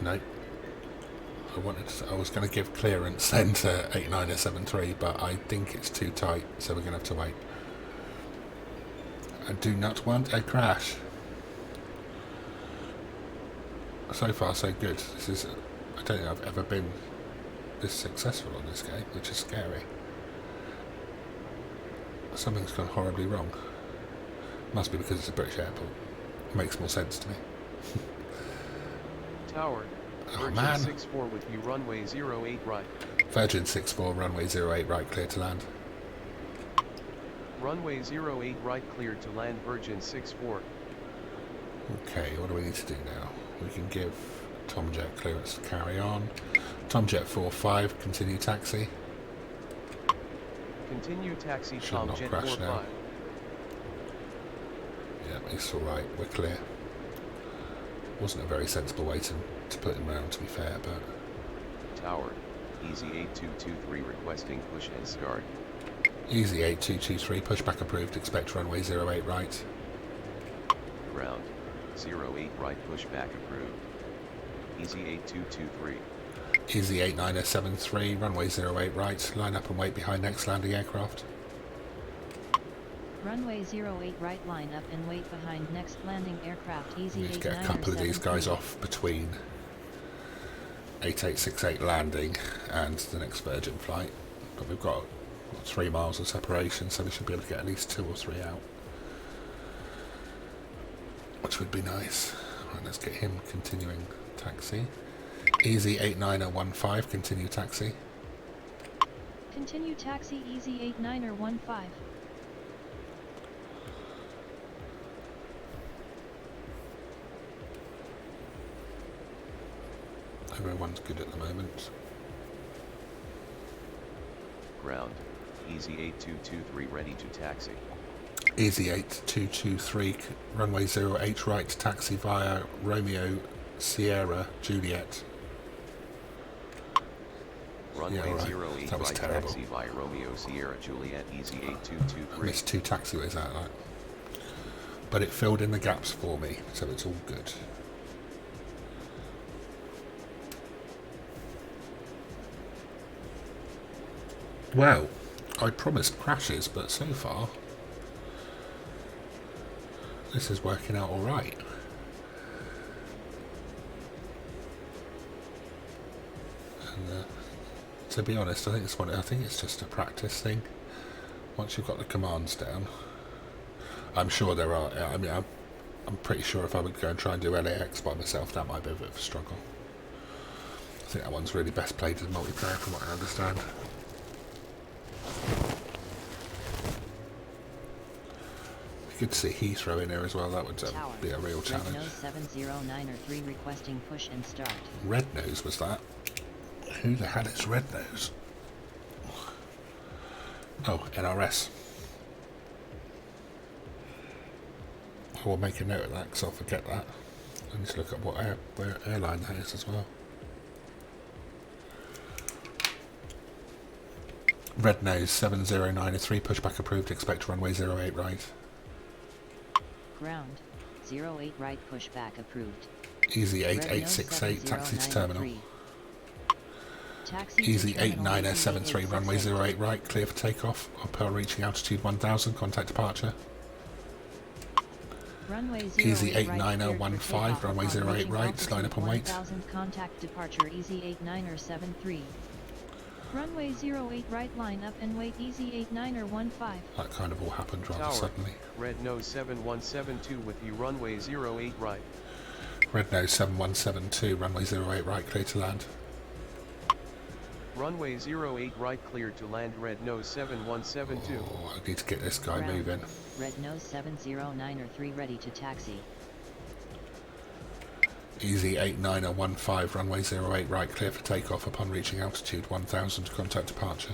No. I was going to give clearance then to 8973, but I think it's too tight, so we're going to have to wait. I do not want a crash. So far so good. This is, I don't think I've ever been this successful on this game, which is scary. Something's gone horribly wrong. Must be because it's a British airport. Makes more sense to me. Tower. Oh Virgin man. 64 with you runway 08 right. Virgin 64, runway 08 right, clear to land. Runway 08 right cleared to land Virgin 64. Okay, what do we need to do now? We can give Tomjet clearance to carry on. Tomjet 45, continue taxi. Continue taxi Should not Tomjet crash now. 45. Yeah, it's alright, we're clear. Wasn't a very sensible way to put him round, to be fair, but... Tower. Easy 8223 requesting push and start. Easy 8223, pushback approved, expect runway 08 right. Ground. 08 right pushback approved. Easy 8223. Easy 8973, runway 08 right, line up and wait behind next landing aircraft. Runway 08 right, line up and wait behind next landing aircraft. Easy We need to 89 get a couple of these guys off between 8868 landing and the next Virgin flight. But we've got 3 miles of separation, so we should be able to get at least 2 or 3 out. Which would be nice. Right, let's get him continuing taxi. Easy 8915, continue taxi. Continue taxi Easy 8915. Everyone's good at the moment. Ground. Easy 8223 ready to taxi. Easy 8223, runway 08 right, taxi via Romeo Sierra Juliet. Runway Yeah, right. 08 That was right terrible. taxi via Romeo Sierra Juliet Easy I 8223. missed 2 taxiways out of that. But it filled in the gaps for me, so it's all good. Well, I promised crashes, but so far this is working out alright. And to be honest, I think it's just a practice thing. Once you've got the commands down, I'm sure there are. I mean, I'm pretty sure if I would go and try and do LAX by myself, that might be a bit of a struggle. I think that one's really best played as multiplayer, from what I understand. Good to see Heathrow in there as well. That would be a real challenge. Red Nose 709 requesting push and start. Red Nose was that? Who the hell is Red Nose? Oh, NRS. I will make a note of that because I'll forget that. I need to look up what airline that is as well. Red Nose 70903, pushback approved, expect runway 08 right. Ground. 08 right pushback approved. Easy Red Nose 8868, taxi to terminal. 7093. Taxi to Easy terminal 8973, runway 8868. 08 right, clear for takeoff. Upon reaching altitude 1000, contact departure. Runway 08 Easy right, cleared for 8915, takeoff runway upon 08 reaching right, altitude line up and wait. 1000, contact departure Easy 8973. Runway 08 right, line up and wait Easy 8915. That kind of all happened rather Tower. suddenly. Red Nose 7172 with you runway 08 right. Red Nose 7172, runway 08 right, clear to land. Runway 08 right cleared to land Red Nose 7172. Oh, I need to get this guy Ground. moving. Red Nose 709 ready to taxi. Easy 8915, runway 08 right, clear for takeoff upon reaching altitude 1000, contact departure.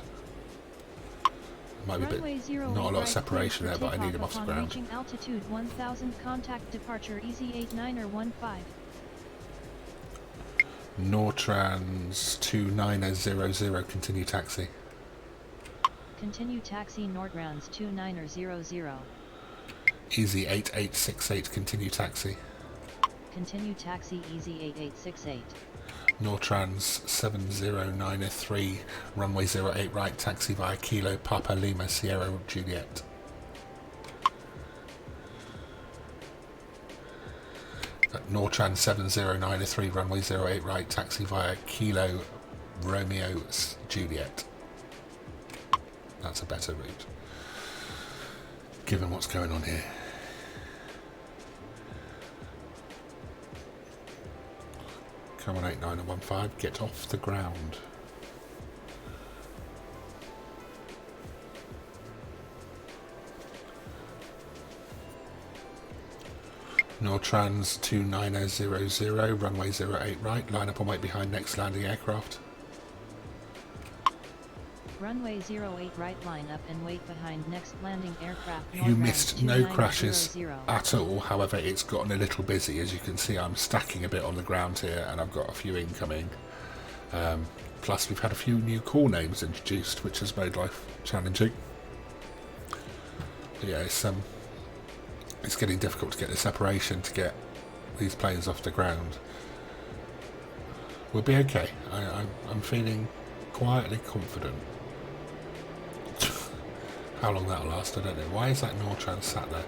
Might be a Runway bit, 08 not a lot of right, separation there, cleared but for I need him off takeoff the upon ground. reaching altitude 1000, contact departure Easy 8915. Nortrans 2900, continue taxi. Continue taxi Nordrounds 2900. Easy 8868, continue taxi. Continue taxi Easy 8868. Nortrans 7093, runway 08 right, taxi via Kilo Papa Lima Sierra Juliet. Nortran 7093, runway 08 right, taxi via Kilo Romeo Juliet. That's a better route, given what's going on here. Come on, 8915, get off the ground. Nortrans 29000, runway 08 right, line up and wait behind next landing aircraft. Runway 08 right, line up and wait behind next landing aircraft. You missed no crashes at all, however it's gotten a little busy. As you can see, I'm stacking a bit on the ground here and I've got a few incoming. Plus we've had a few new call names introduced, which has made life challenging. But yeah, it's getting difficult to get the separation to get these planes off the ground. We'll be okay. I'm feeling quietly confident. How long that'll last, I don't know. Why is that Nortran sat there?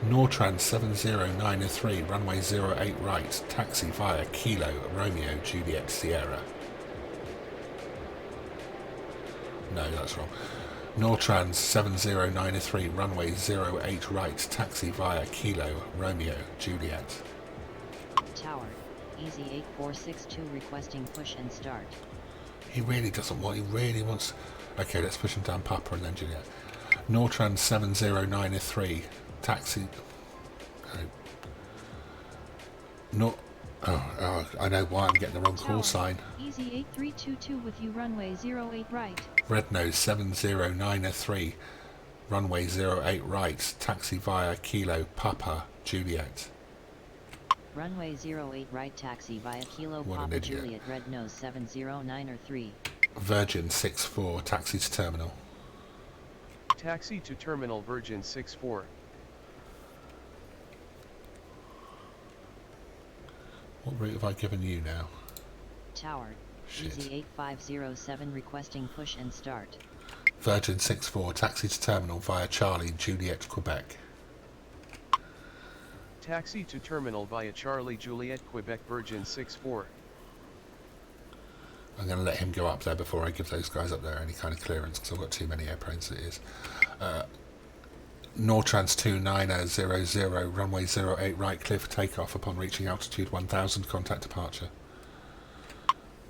Nortran 7093, runway 08 right, taxi via Kilo Romeo Juliet Sierra. No, that's wrong. Nortrans 7093, runway 08 right, taxi via Kilo Romeo Juliet. Tower, Easy 8462 requesting push and start. He really doesn't want, he really wants... Okay, let's push him down Papa and then Juliet. Nortrans 7093, taxi... Oh, I know why I'm getting the wrong call sign. Easy 8322 with you, runway 08 right. Red Nose 7093, runway 08 right, taxi via Kilo Papa Juliet. Runway 08 right, taxi via Kilo What an Papa idiot. Juliet, Red Nose 70903. Virgin 64, taxi to terminal. Taxi to terminal Virgin 64. What route have I given you now? Tower, Shit. Easy 8507 requesting push and start. Virgin 64, taxi to terminal via Charlie Juliet Quebec. Taxi to terminal via Charlie Juliet Quebec Virgin 64. I'm going to let him go up there before I give those guys up there any kind of clearance, because I've got too many airplanes as it is. Nortrans 2900, runway 08 right, clear for takeoff upon reaching altitude 1000, contact departure.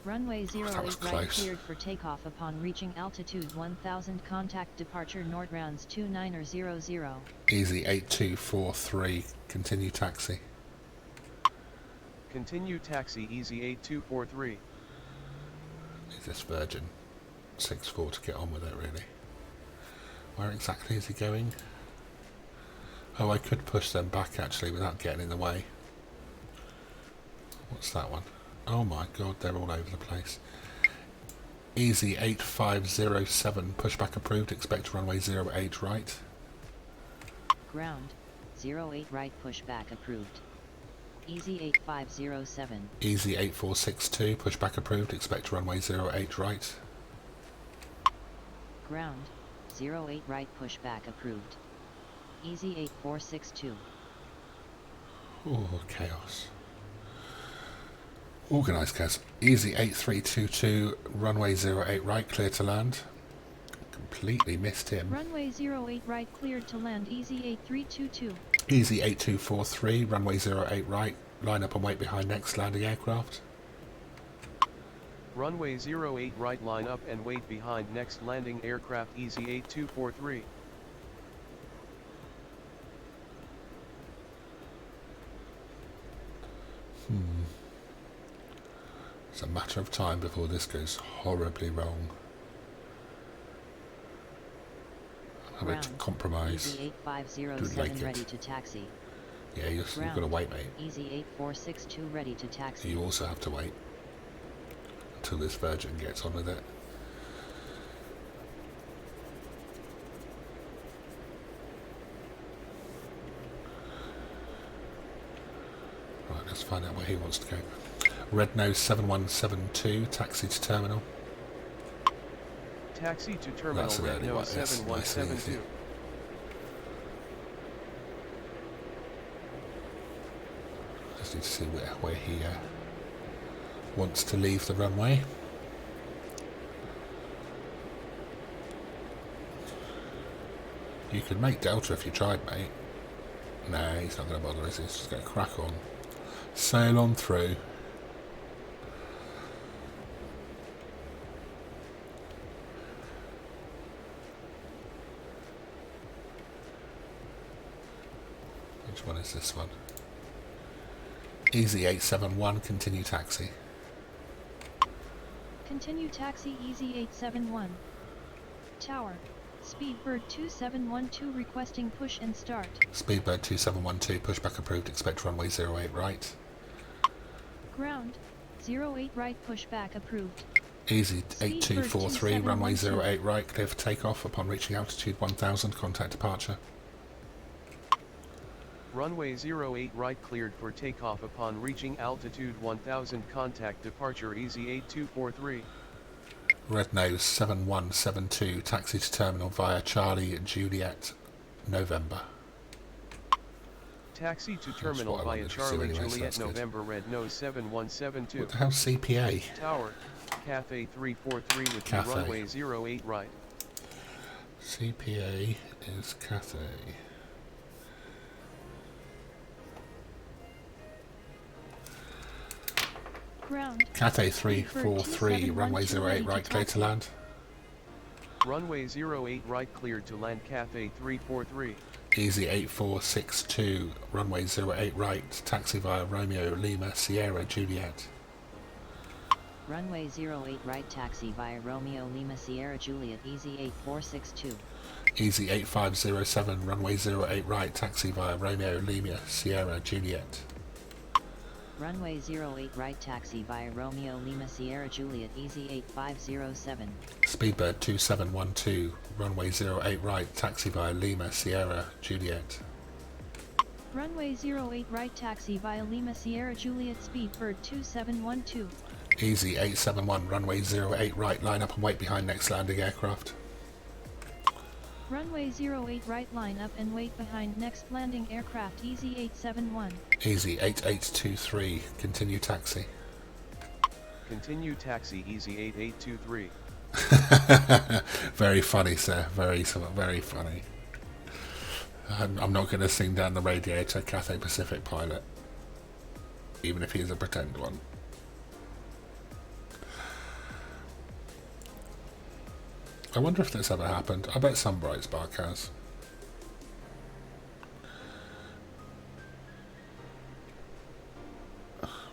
Runway 08 that was right, close. cleared for takeoff upon reaching altitude 1000, contact departure Nortrans 2900. Easy 8243, continue taxi. Continue taxi Easy 8243. Is this Virgin 64 to get on with it, really? Where exactly is he going? Oh, I could push them back actually without getting in the way. What's that one? Oh my god, they're all over the place. Easy 8507, pushback approved, expect runway 08 right. Ground, 08 right, pushback approved. Easy 8507. Easy 8462, pushback approved, expect runway 08 right. Ground, 08 right, pushback approved. Easy 8462. Oh, chaos. Organised chaos. Easy 8322, runway 08 right, clear to land. Completely missed him. Runway 08 right, cleared to land. Easy 8322. Easy 8243, runway 08 right, line up and wait behind next landing aircraft. Runway 08 right, line up and wait behind next landing aircraft Easy 8243. It's a matter of time before this goes horribly wrong. I'm having to Ground, compromise. Easy Good 8507 like it. ready to taxi. Yeah, you've got to wait, mate. Easy 8462 ready to taxi. You also have to wait until this Virgin gets on with it. Right, let's find out where he wants to go. Red Nose 7172, taxi to terminal. Taxi to terminal That's an Red early one, Nose yes, nice and 7172. easy. Just just need to see where he wants to leave the runway. You could make Delta if you tried, mate. No, he's not going to bother us. He's just going to crack on. Sail on through. Which one is this one? Easy 871, continue taxi. Continue taxi Easy 871. Tower. Speedbird 2712 requesting push and start. Speedbird 2712, pushback approved, expect runway 08 right. Ground. 08 right pushback approved. Easy 8243, runway 08 right, clear for takeoff upon reaching altitude 1000, contact departure. Runway 08 right cleared for takeoff upon reaching altitude 1000, contact departure Easy 8243. Red nose 7172, taxi to terminal via Charlie Juliet, November. Taxi to terminal via Charlie Juliet, November, red nose 7172. What the hell's CPA? Tower, Cathay 343 with you, runway 08 right. CPA is Cathay. Ground. Cathay 343, runway 08 right, clear to land. Runway 08 right cleared to land, Cathay 343. Easy 8462, runway 08 right, taxi via Romeo Lima Sierra Juliet. Runway 08 right taxi via Romeo Lima Sierra Juliet Easy 8462. Easy 8507, runway 08 right, taxi via Romeo Lima Sierra Juliet. Runway 08 right taxi via Romeo Lima Sierra Juliet Easy 8507. Speedbird 2712, runway 08 right, taxi via Lima Sierra Juliet. Runway 08 right taxi via Lima Sierra Juliet Speedbird 2712. Easy 871, runway 08 right, line up and wait behind next landing aircraft. Runway 08 right, line up and wait behind next landing aircraft Easy 871. Easy 8823, continue taxi. Continue taxi Easy 8823. Very funny, sir. Very funny. I'm not going to sing down the radiator, Cathay Pacific pilot, even if he is a pretend one. I wonder if this ever happened. I bet some bright spark has.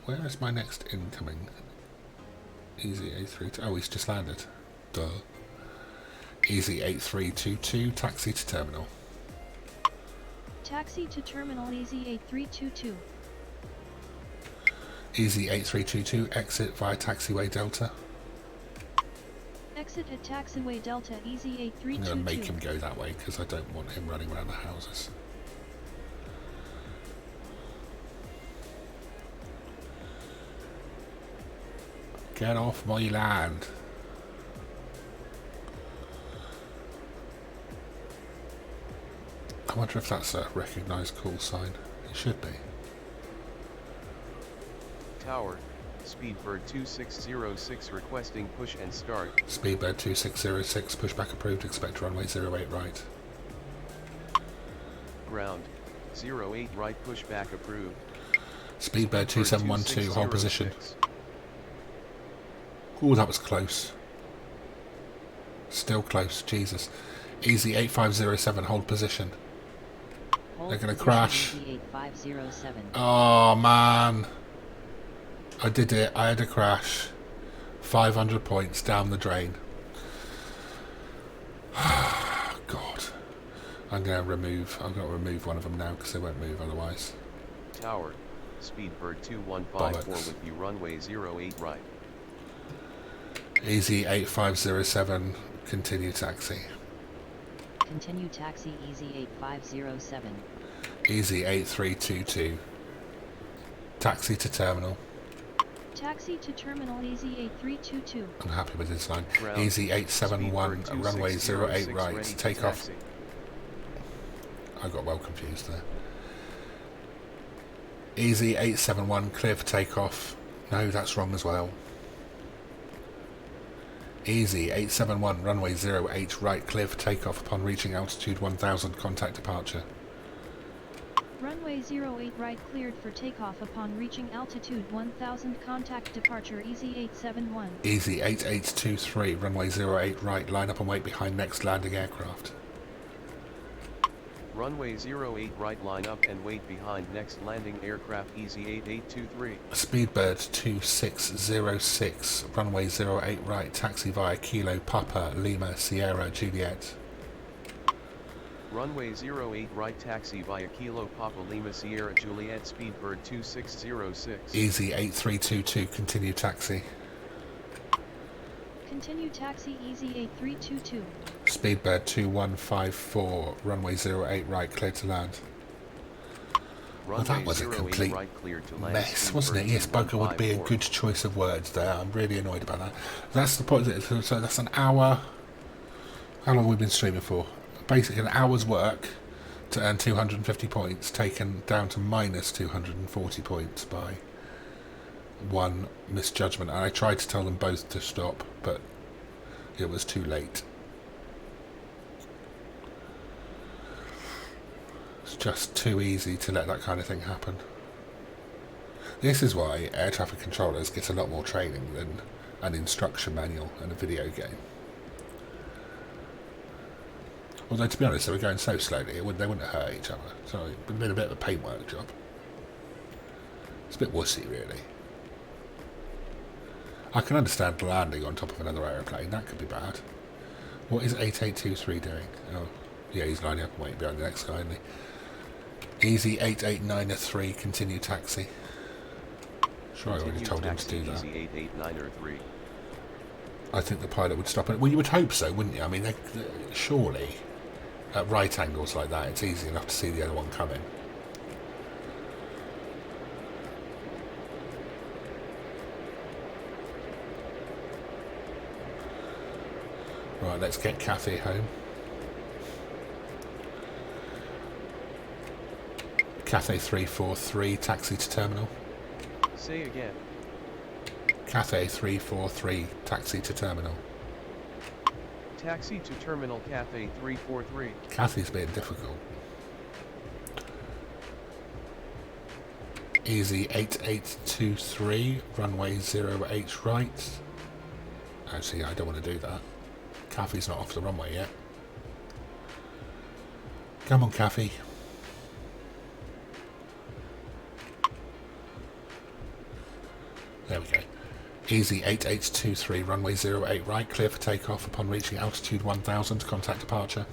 Where is my next incoming? Easy 83. Oh, he's just landed. Duh. Easy 8322, taxi to terminal. Taxi to terminal Easy 8322. Easy 8322, exit via taxiway Delta. Exit at taxiway Delta Easy I'm 8322. going to make him go that way because I don't want him running around the houses. Get off my land. I wonder if that's a recognised call sign. It should be. Tower, Speedbird 2606 requesting push and start. Speedbird 2606, pushback approved, expect runway 08 right. Ground, 08 right pushback approved. Speedbird 2712, hold position. Ooh, that was close. Still close, Jesus. Easy 8507, hold position. Hold They're going to position crash. Easy 8507. Oh, man. I did it. I had a crash. 500 points down the drain. God. I'm going to remove one of them now because they won't move otherwise. Tower, Speedbird 2154 Bollocks. with you, runway 08 right. Easy 8507, continue taxi. Continue taxi Easy 8507. Easy 8322. Taxi to terminal. Taxi to terminal Easy 8322. I'm happy with this line. Ground, Easy 871, Speedbird runway 08 2606 right, ready to take off. taxi. I got well confused there. Easy 871, clear for takeoff. No, that's wrong as well. Easy 871, runway 08 right, clear for takeoff upon reaching altitude 1000, contact departure. Runway 08 right cleared for takeoff upon reaching altitude 1000, contact departure Easy 871. Easy 8823, runway 08 right, line up and wait behind next landing aircraft. Runway 08 right, line up and wait behind next landing aircraft Easy 8823. Speedbird 2606, runway 08 right, taxi via Kilo Papa Lima Sierra Juliet. Runway 08 right, taxi via Kilo Papa Lima Sierra Juliet, Speedbird 2606. Easy 8322, continue taxi. Continue taxi Easy 8322. Speedbird 2154, runway 08 right, clear to land. Well, that was a complete mess, wasn't it? Yes, bugger would be a good choice of words there. I'm really annoyed about that. That's the point. So that's an hour. How long have we been streaming for? Basically an hour's work to earn 250 points, taken down to minus 240 points by one misjudgment. And I tried to tell them both to stop, but it was too late. It's just too easy to let that kind of thing happen. This is why air traffic controllers get a lot more training than an instruction manual in a video game. Although, to be honest, they were going so slowly, they wouldn't have hurt each other. So it would have been a bit of a paintwork job. It's a bit wussy, really. I can understand landing on top of another aeroplane. That could be bad. What is 8823 doing? Oh, yeah, he's lining up and waiting behind the next guy, isn't he? Easy 8893, continue taxi. Sure, I already told him to do that. Easy 8893. I think the pilot would stop it. Well, you would hope so, wouldn't you? I mean, surely, at right angles like that, it's easy enough to see the other one coming. Right, let's get Cathy home. Cathay 343, taxi to terminal. Say again. Cathay 343, taxi to terminal. Taxi to terminal Cathay 343. Cathy's being difficult. Easy 8823, runway 08 right. Actually, I don't want to do that. Cathy's not off the runway yet. Come on, Cathy. There we go. Easy 8823, runway 08 right, clear for takeoff upon reaching altitude 1000, contact departure.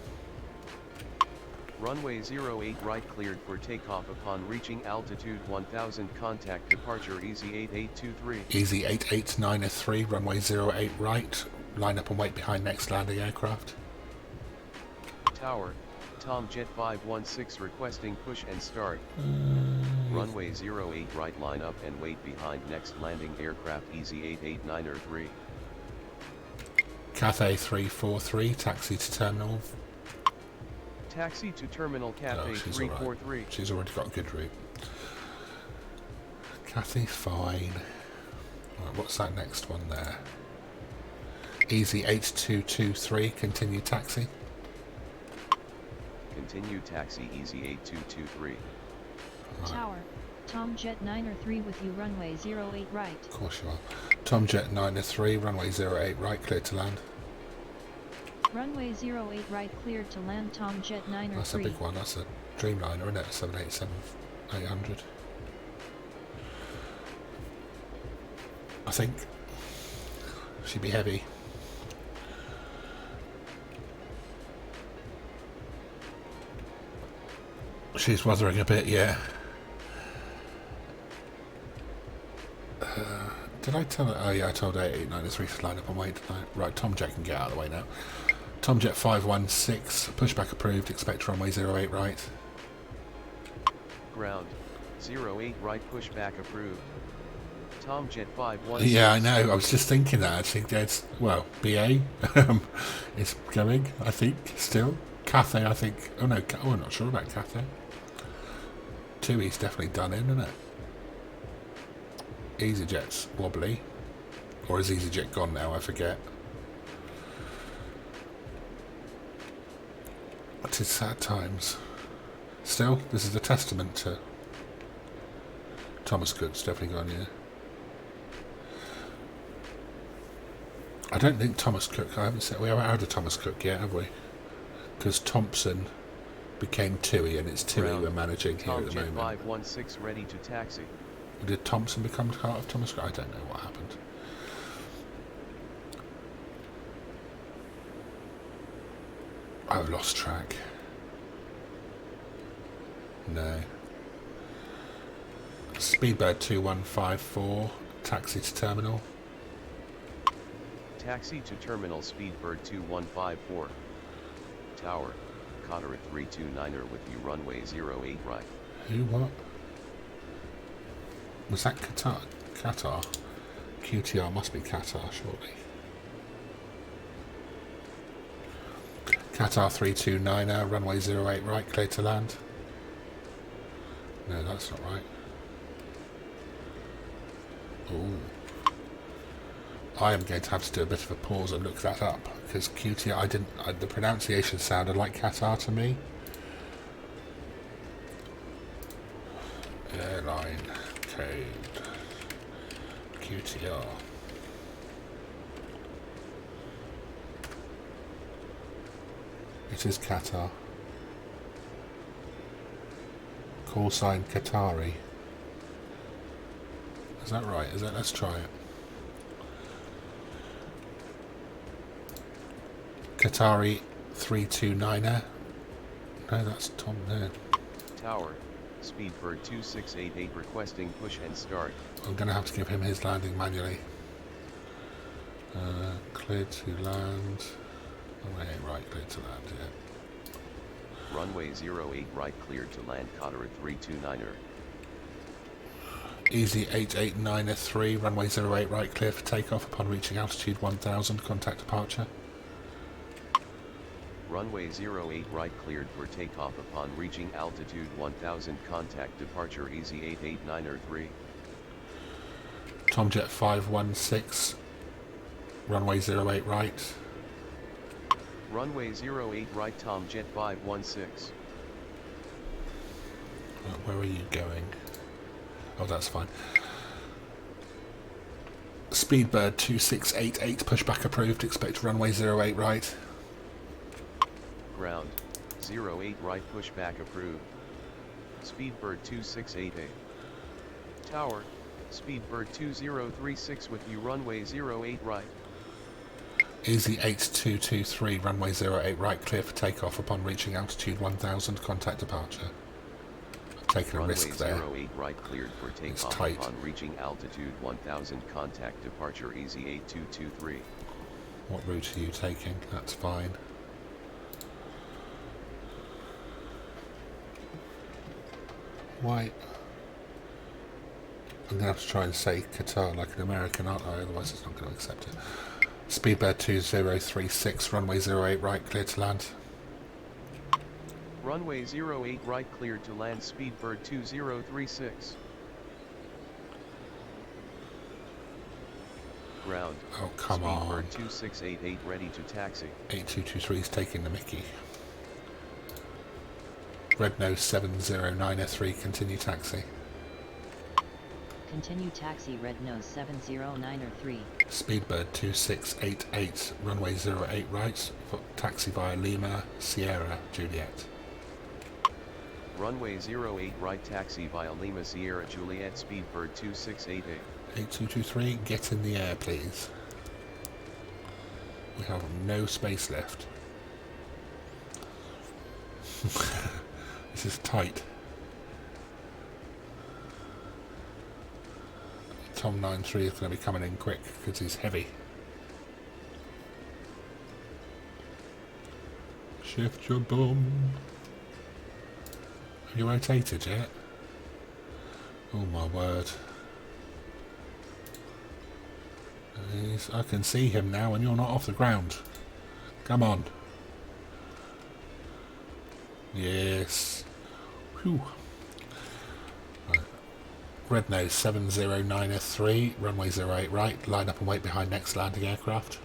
Runway 08 right, cleared for takeoff upon reaching altitude 1000, contact departure Easy 8823. Easy 8893, runway 08 right, line up and wait behind next landing aircraft. Tower, Tom Jet 516 requesting push and start. Runway 08 right, line up and wait behind next landing aircraft Easy 8893. Cathay 343, taxi to terminal. Taxi to terminal Cathay 343. Right. She's already got a good route. Cathy's fine. Right, what's that next one there? Easy 8223, continue taxi. Continue taxi Easy 8223. Right. Tower, Tom Jet 903 with you, runway 08 right. Of course you are. Tom Jet 903, runway 08 right, cleared to land. Runway 08 right, cleared to land, Tom Jet 903. That's a big one, that's a Dreamliner, isn't it? 787-800. I think. She'd be heavy. She's wuthering a bit, yeah. Did I tell her? Oh yeah, I told her 8893 to line up and wait tonight. Right, Tom Jet can get out of the way now. Tom Jet 516, pushback approved, expect runway 08 right. Ground, 08 right, pushback approved. Tom Jet 516. Yeah, I know, I was just thinking that actually. There's, well, BA is going, I think, still. Cathay, I think. Oh no, I'm not sure about Cathay. 2E's definitely done in, isn't it? EasyJet's wobbly. Or is EasyJet gone now? I forget. It is sad times. Still, this is a testament to Thomas Cook's definitely gone, yeah. I don't think Thomas Cook, we haven't had a Thomas Cook yet, have we? Because Thompson became Tui, and it's Tui we're managing here at the moment. 516 ready to taxi. Did Thompson become part of Thomas Cook? I don't know what happened. I've lost track. No. Speedbird 2154, taxi to terminal. Taxi to terminal Speedbird 2154. Tower, Qatar at 329er with you runway 08 right. Who, what? Was that Qatar? Qatar? QTR must be Qatar, surely. Qatar 329er, runway 08 right, clear to land. No, that's not right. Ooh. I am going to have to do a bit of a pause and look that up, because QTR, the pronunciation sounded like Qatar to me. Airline code QTR. It is Qatar. Call sign Qatari. Is that right? Is that? Let's try it. Qatari 329er. No, that's Tom there. Tower, Speedbird 2688 requesting push and start. I'm going to have to give him his landing manually. Clear to land. Oh, hey, right, clear to land, yeah. Runway 08 right cleared to land Qatar at 329er. Easy 889er3, runway 08 right clear for takeoff upon reaching altitude 1000, contact departure. Runway 08 right cleared for takeoff upon reaching altitude 1000, contact departure Easy 889er3. Tomjet 516, runway 08 right. Runway 08 right Tomjet 516. Where are you going? Oh, that's fine. Speedbird 2688, pushback approved, expect runway 08 right. Ground, 08 right pushback approved. Speedbird 2688. Tower, Speedbird 2036 with you runway 08 right. Easy 8223, runway 08 right, clear for takeoff upon reaching altitude 1000, contact departure. I've taken a risk there. Runway 08 right cleared for takeoff upon reaching altitude 1000, contact departure Easy 8223. What route are you taking? That's fine. Why? I'm going to have to try and say Qatar like an American, aren't I? Otherwise it's not going to accept it. Speedbird 2036, runway 08 right, clear to land. Runway 08 right cleared to land Speedbird 2036. Ground. Oh, come on. Speedbird 2688 ready to taxi. 8223 is taking the mickey. Red Nose 709er3, continue taxi. Continue taxi Red Nose 709er3. Speedbird 2688, runway 08 right, taxi via Lima, Sierra, Juliet. Runway 08 right taxi via Lima, Sierra, Juliet, Speedbird 2688. 8223, get in the air please. We have no space left. This is tight. Tom 93 is going to be coming in quick because he's heavy. Shift your bum. Have you rotated yet? Oh my word. I can see him now and you're not off the ground. Come on. Yes. Whew. Right. Red nose 709 runway 08 right, line up and wait behind next landing aircraft.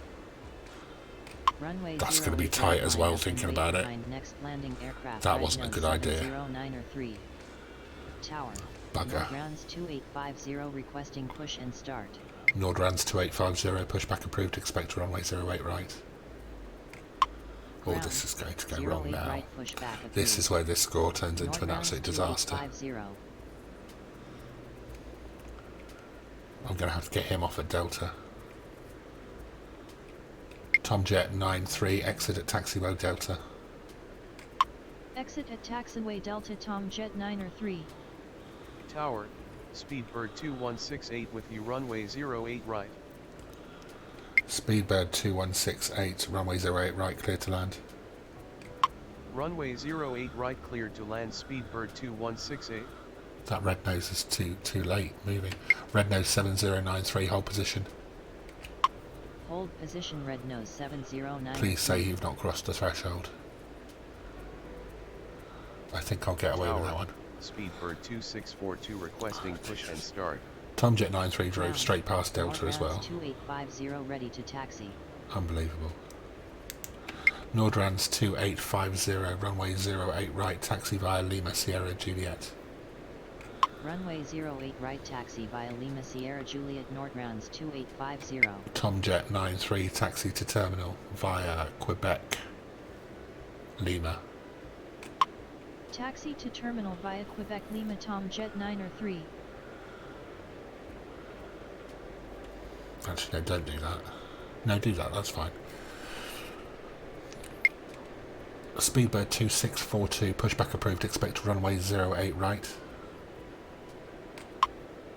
Runway That's going to be 08 tight right, as line well, up thinking and wait about it. behind next landing aircraft. That Red wasn't a nose good idea. 709 Tower. Bugger. Grounds 2850 requesting push and start. Nordrans 2850, pushback approved, expect runway 08 right. Oh, Ground this is going to go wrong 08 now. right, pushback approved. This is where this score turns into an North absolute grounds disaster. 2850. I'm going to have to get him off at Delta. Tomjet 93, exit at taxiway Delta. Exit at taxiway Delta Tomjet 9 Tower, Speedbird 2168 with you runway 08 right. Speedbird 2168, runway 08 right, clear to land. Runway 08 right cleared to land Speedbird 2168. That red nose is too late moving. Red nose 7093, hold position. Hold position red nose 709. Please say you've not crossed the threshold. I think I'll get away with that one. Speedbird 2642 requesting push and start. Tomjet 93 drove straight past Delta as well. 2850 ready to taxi. Unbelievable. Nordrans 2850, runway 08 right, taxi via Lima Sierra Juliet. Runway 08 right taxi via Lima Sierra Juliet Nordrans 2850. Tomjet 93 taxi to terminal via Quebec Lima. Taxi to terminal via Quebec Lima Tomjet 9 Actually, no, don't do that. No, do that, that's fine. Speedbird 2642, pushback approved, expect runway 08 right.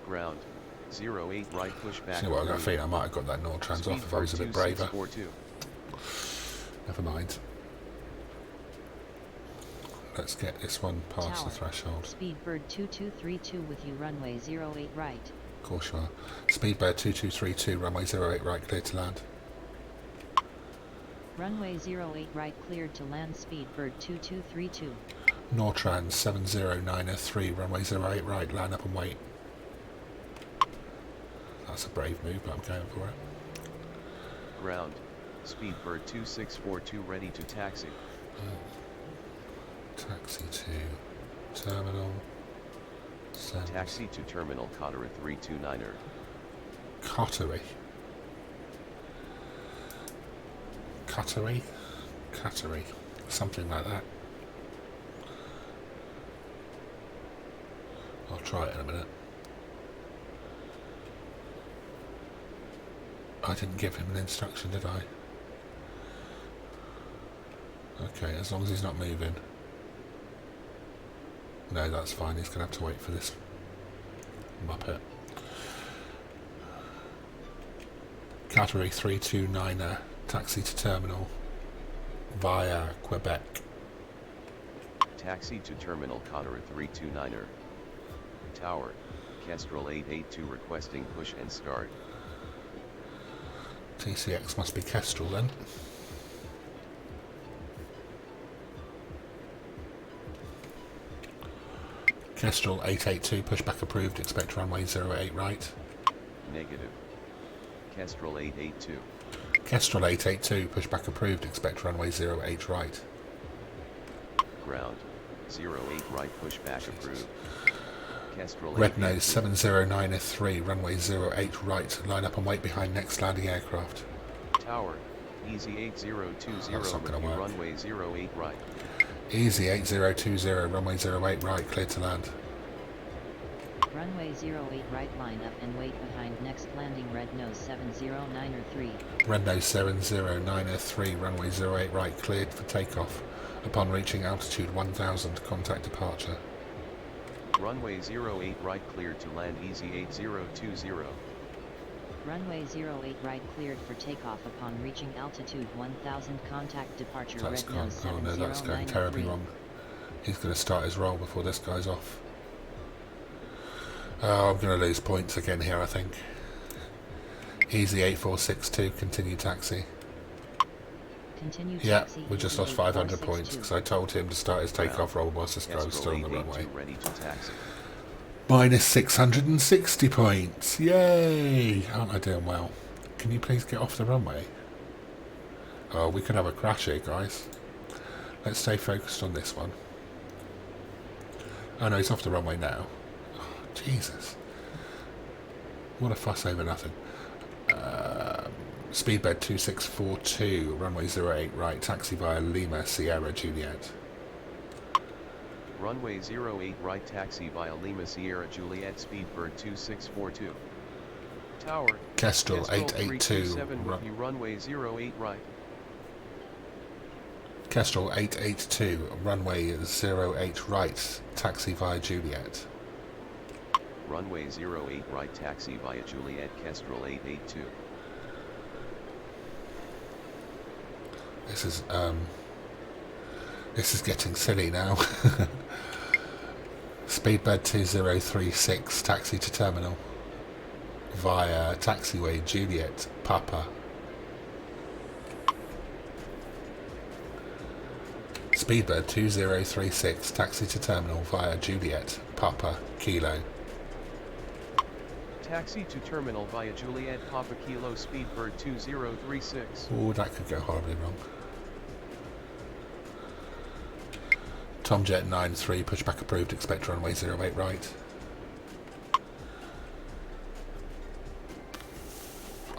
Ground, 08 right pushback. See what, I got a feeling I might have got that Nortrans off if I was a bit braver. 2642. Never mind. Let's get this one past the threshold. Speedbird 2232 with you runway 08 right. Of course you are. Speedbird 2232, runway 08 right, clear to land. Runway 08 right cleared to land Speedbird 2232. Nortrans 7093, runway 08 right, line up and wait. That's a brave move, but I'm going for it. Ground, Speedbird 2642 ready to taxi. Taxi to terminal. Taxi to terminal Cotteret 329er. Cottery. Cottery? Cottery. Something like that. I'll try it in a minute. I didn't give him an instruction, did I? Okay, as long as he's not moving. No, that's fine. He's going to have to wait for this muppet. Category 329er, taxi to terminal via Quebec. Taxi to terminal Cotteret 329er. Tower, Kestrel 882 requesting push and start. TCX must be Kestrel then. Kestrel 882, pushback approved, expect runway 08 right. Negative. Kestrel 882. Kestrel 882, pushback approved, expect runway 08 right. Ground, 08 right pushback approved. Kestrel Red 882. nose 709 runway 08 right, line up and wait behind next landing aircraft. Tower, Easy 8020 That's not gonna with you work. runway 08 right. Easy 8020, runway 08 right, clear to land. Runway 08 right line up and wait behind next landing red nose 7093. Red nose 7093, runway 08 right, cleared for takeoff. Upon reaching altitude 1000, contact departure. Runway 08 right cleared to land Easy 8020. Runway 08 right cleared for takeoff upon reaching altitude 1000, contact departure That's red gone. nose Oh no, that's going 7093. terribly wrong. He's going to start his roll before this guy's off. Oh, I'm going to lose points again here, I think. Easy 8462, continue taxi. Continue Yeah, taxi we just Easy lost 500 points 8462. because I told him to start his takeoff roll whilst this guy was Kestrel still on the 882 runway. ready to taxi. Minus 660 points. Yay! Aren't I doing well? Can you please get off the runway? Oh, we could have a crash here, guys. Let's stay focused on this one. Oh no, he's off the runway now. Oh, Jesus. What a fuss over nothing. Speedbird 2642, runway 08 right, taxi via Lima, Sierra, Juliet. Runway 08 right, taxi via Lima, Sierra, Juliet, Speedbird 2642. Tower, Kestrel 882, runway 08 right. Kestrel 882, runway 08 right, taxi via Juliet. Runway 08 right, taxi via Juliet, Kestrel 882. This is getting silly now. Speedbird 2036, taxi to terminal via taxiway Juliet, Papa. Speedbird 2036, taxi to terminal via Juliet, Papa, Kilo. Taxi to terminal via Juliet, Papa, Kilo, Speedbird 2036. Oh, that could go horribly wrong. Tomjet 93, pushback approved, expect runway 08 right.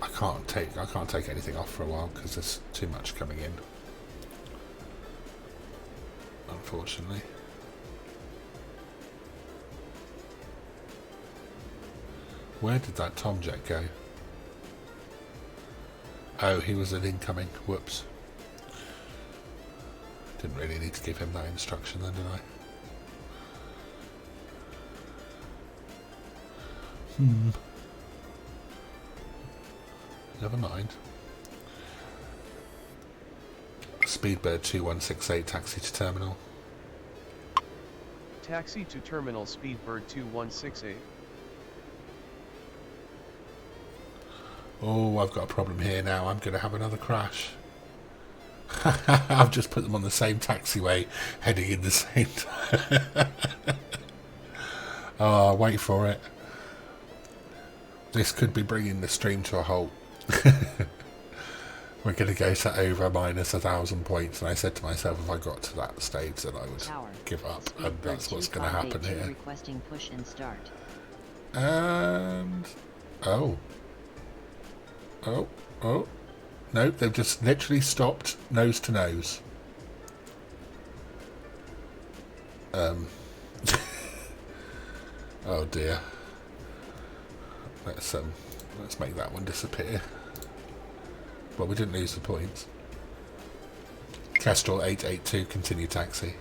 I can't take anything off for a while because there's too much coming in. Unfortunately. Where did that Tomjet go? Oh, he was an incoming. Whoops. Didn't really need to give him that instruction then, did I? Never mind. Speedbird 2168, taxi to terminal. Taxi to terminal, Speedbird 2168. Oh, I've got a problem here now. I'm going to have another crash. I've just put them on the same taxiway, heading in the same time. Oh, wait for it. This could be bringing the stream to a halt. We're going to go to over minus 1,000 points, and I said to myself if I got to that stage then I would give up, and that's what's going to happen here. Requesting push and start. And... Oh, no, they've just literally stopped nose to nose. Oh dear. Let's make that one disappear. Well, we didn't lose the points. Kestrel 882, continue taxi.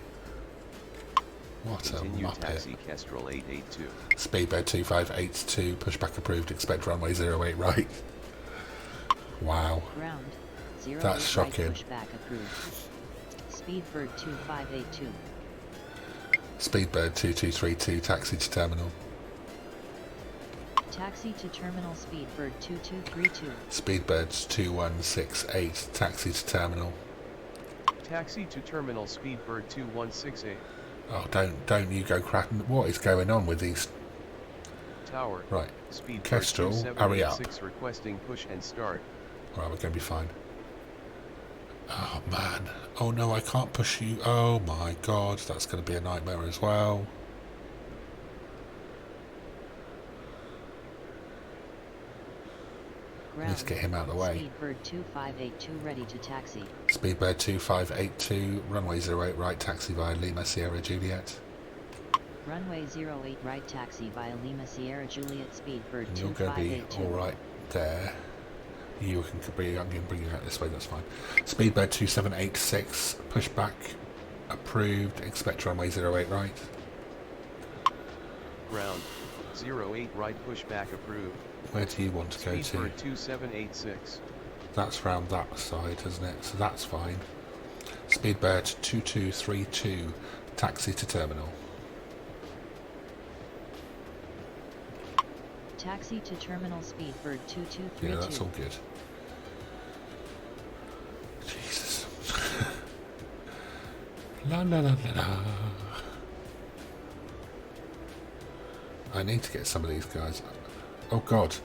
What a Continue muppet. taxi, Kestrel 882. Speedbird 2582, pushback approved, expect runway 08 right. Wow. Ground, 08 That's shocking. Right, pushback approved. Speedbird 2582. Speedbird 2232, taxi to terminal. Taxi to terminal, Speedbird 2232. Speedbirds 2168, taxi to terminal. Taxi to terminal, Speedbird 2168. Oh, don't you go cracking. What is going on with these? Tower. Right. Speedbird Kestrel, hurry up. 2786 requesting push and start. Right, we're going to be fine. Oh, man. Oh, no, I can't push you. Oh, my God. That's going to be a nightmare as well. Let's get him out of the way. Speedbird 2582 ready to taxi. Speedbird 2582, runway 08 right, taxi via Lima, Sierra, Juliet. Runway 08 right, taxi via Lima, Sierra, Juliet, Speedbird And you're going to be 2582. all right there. You can bring you out this way, that's fine. Speedbird 2786, pushback approved, expect runway 08 right. Ground. 08 right, pushback approved. Where do you want to go to? Speedbird 2786. That's round that side, isn't it? So that's fine. Speedbird 2232, taxi to terminal. Taxi to terminal, Speedbird 2232. Yeah, that's all good. Jesus. La la la la la. I need to get some of these guys. Oh God.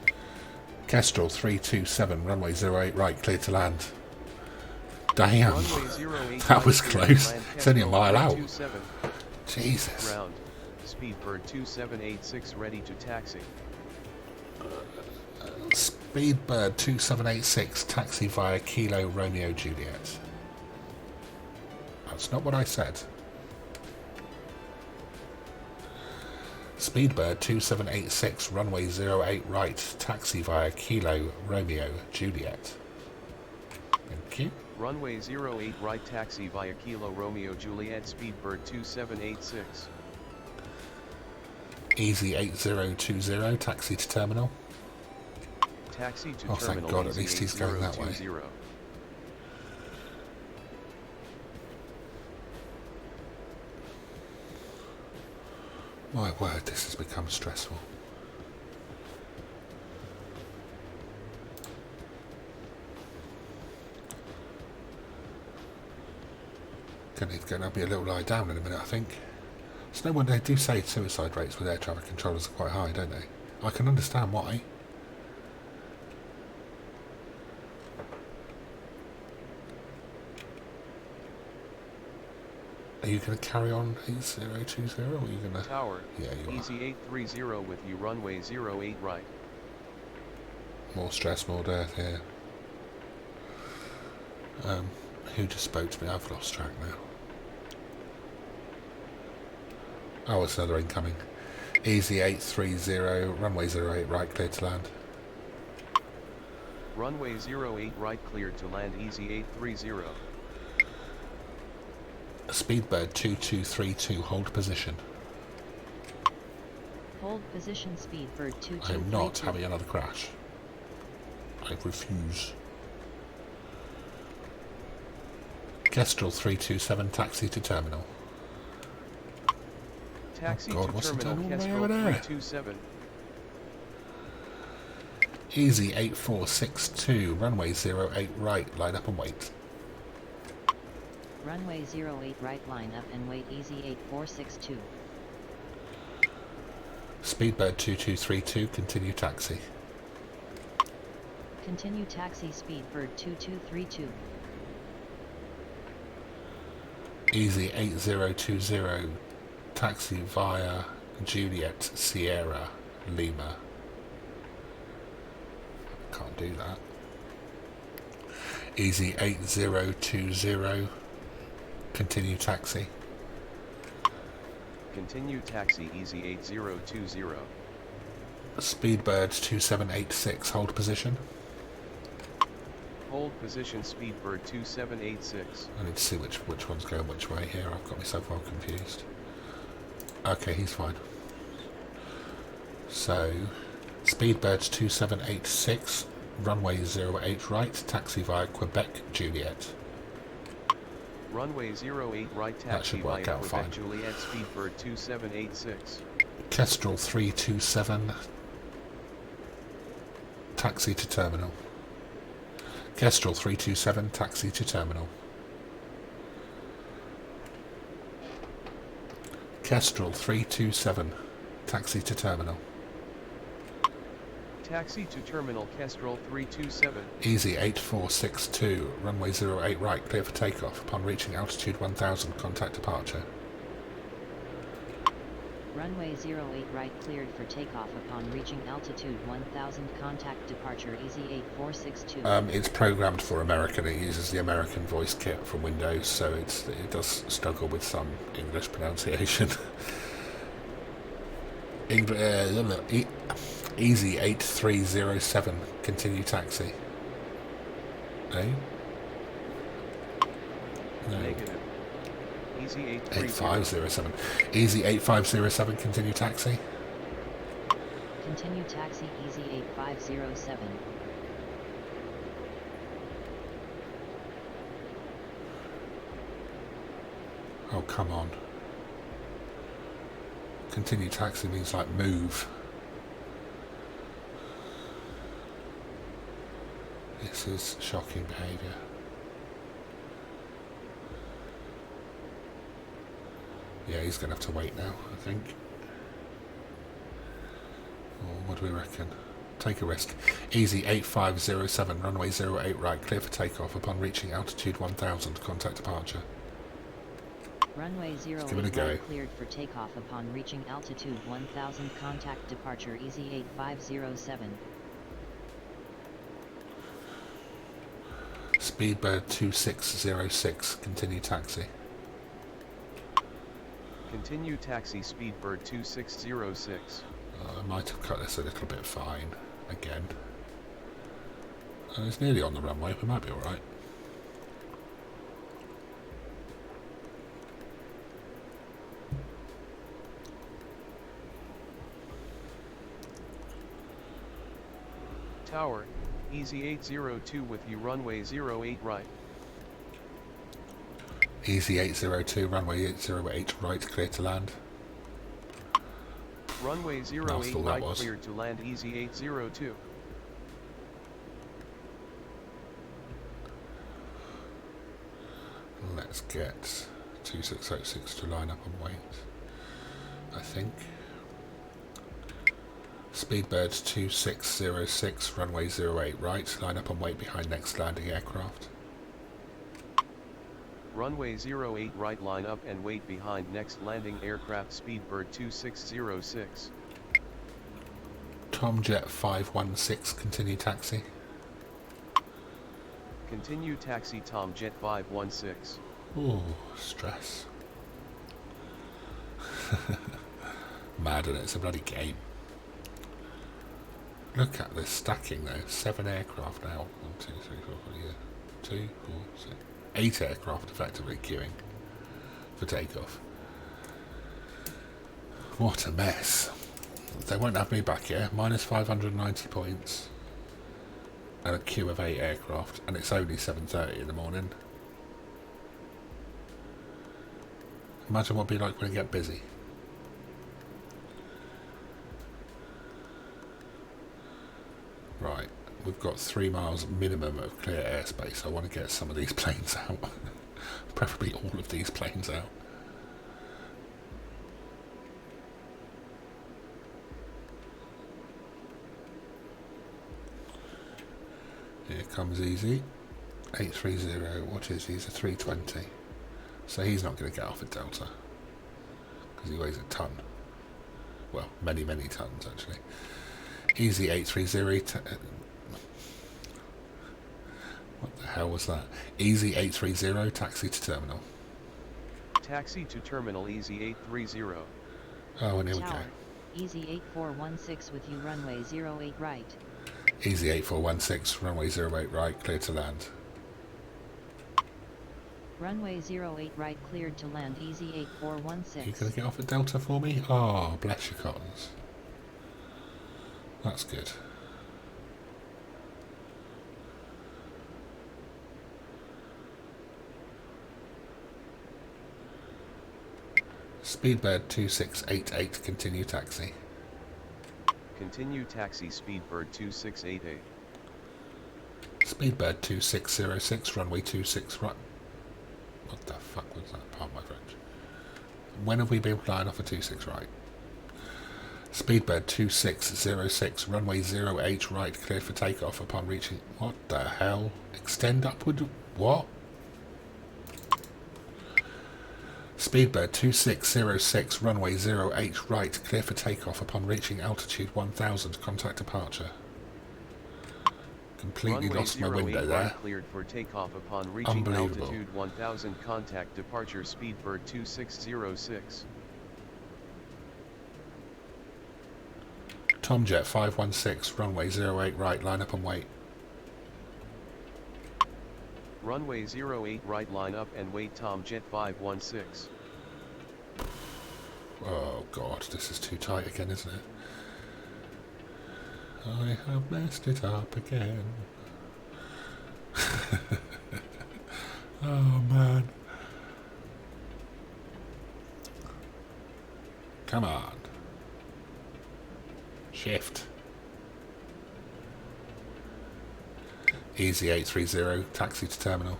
Kestrel 327, runway 08 right, clear to land. Damn. That was close. It's only a mile out. Jesus. Ground. Speedbird 2786 ready to taxi. Speedbird 2786, taxi via Kilo Romeo Juliet. That's not what I said. Speedbird 2786, runway 08 right, taxi via Kilo Romeo Juliet. Thank you. Runway 08 right, taxi via Kilo Romeo Juliet, Speedbird 2786. Easy 8020, taxi to terminal. Taxi to oh, terminal. Thank God, at least he's going that way. My word, this has become stressful. Gonna be a little lie down in a minute, I think. It's no wonder they do say suicide rates with air traffic controllers are quite high, don't they? I can understand why. Are you going to carry on 8020 or are you going to... Tower, yeah, you easy 830 with you, runway 08 right. More stress, more death here. Who just spoke to me? I've lost track now. Oh, it's another incoming. Easy 830, runway 08 right, clear to land. Runway 08 right, cleared to land, easy 830. Speedbird 2232, hold position. Hold position, Speedbird 2232. I am not having another crash. I refuse. Kestrel 327, taxi to terminal. Taxi oh God, to what's terminal, the Kestrel 327. Easy 8462, runway 08 right, line up and wait. Runway 08 right, line up and wait, easy 8462. Speedbird 2232, continue taxi. Continue taxi, Speedbird 2232. Easy 8020, taxi via Juliet Sierra Lima. Can't do that. Easy 8020, continue taxi. Continue taxi, easy 8020. Speedbird 2786, hold position. Hold position, Speedbird 2786. I need to see which one's going which way here. I've got myself all confused. Okay, he's fine. So, Speedbird 2786, runway 08 right, taxi via Quebec Juliet. Runway 08 right, taxi via Quebec Juliet, Speedbird 2786. Kestrel 327, taxi to terminal. Kestrel 327, taxi to terminal. Kestrel 327, taxi to terminal. Taxi to terminal, Kestrel 327. Easy 8462, runway 08 right, clear for takeoff. Upon reaching altitude 1000, contact departure. Runway 08 right, cleared for takeoff upon reaching altitude 1000, contact departure, easy 8462. It's programmed for American. It uses the American voice kit from Windows, so it does struggle with some English pronunciation. Easy 8307, continue taxi. Eh? No. Negative. Easy 8507. Easy 8507, continue taxi. Continue taxi, easy 8507. Oh, come on. Continue taxi means like move. This is shocking behaviour. Yeah, he's going to have to wait now, I think. Or what do we reckon? Take a risk. Easy 8507, runway 08 right, clear for takeoff. Upon reaching altitude 1000, contact departure. Runway 08 give it a go. right cleared for takeoff upon reaching altitude 1000, contact departure Easy 8507. Speedbird 2606, continue taxi. Continue taxi Speedbird 2606. I might have cut this a little bit fine, again. It's nearly on the runway, we might be alright. Tower, Easy 802 with you runway 08 right. Easy 802, runway 808 right, clear to land. Runway 08 right cleared to land Easy 802. Let's get 2606 to line up and wait, I think. Speedbird 2606, runway 08 right, line up and wait behind next landing aircraft. Runway 08 right, line up and wait behind next landing aircraft Speedbird 2606. Tomjet 516, continue taxi. Continue taxi Tomjet 516. Ooh, stress. Mad, and it's a bloody game. Look at this stacking though, 7 aircraft now. 1, 2, 3, 4, 5, yeah. 2, 4, 6, 8 aircraft effectively queuing for takeoff. What a mess. They won't have me back here. Minus 590 points. And a queue of 8 aircraft. And it's only 7:30 in the morning. Imagine what it'd be like when it get busy. Right, we've got 3 miles minimum of clear airspace. I want to get some of these planes out. Preferably all of these planes out. Here comes Easy. 830, what is he? He's a 320. So he's not going to get off at Delta. Because he weighs a ton. Well, many, many tons actually. Easy 830. What the hell was that? Easy 830, taxi to terminal. Taxi to terminal Easy 830. Oh, and here we go. Easy 8416 with you runway 08 right. Easy 8416, runway 08 right, clear to land. Runway 08 right cleared to land Easy 8416. You going to get off at Delta for me? Oh, bless your cottons. That's good. Speedbird 2688, continue taxi. Continue taxi Speedbird 2688. Speedbird 2606, runway 26 right. What the fuck was that? Pardon my French. When have we been flying off a 26 right? Speedbird 2606, runway 08 right, clear for takeoff upon reaching... What the hell? Extend upward... What? Speedbird 2606, runway 08 right, clear for takeoff upon reaching altitude 1000, contact departure. Completely Runway lost my window 08 there. right cleared for takeoff upon reaching Unbelievable. altitude 1000, contact departure Speedbird 2606. Tomjet 516, runway 08 right, line up and wait. Runway 08 right, line up and wait Tomjet 516. Oh god, this is too tight again, isn't it? I have messed it up again. Oh man. Come on. Shift. Easy 830, taxi to terminal.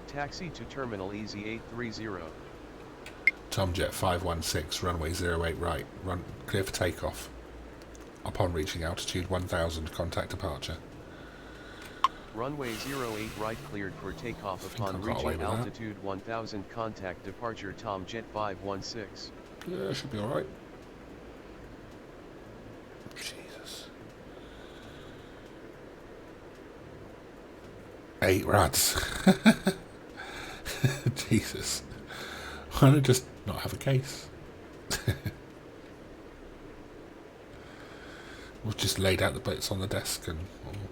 Taxi to terminal Easy 830. Tomjet 516, runway 08 right, run clear for takeoff. Upon reaching altitude 1000, contact departure. Runway 08 right cleared for takeoff upon I got away reaching with that. altitude 1000, contact departure Tom Jet 516. Yeah, should be alright. Jesus. 8 rats. Jesus. Why don't I just not have a case? We've just laid out the bits on the desk and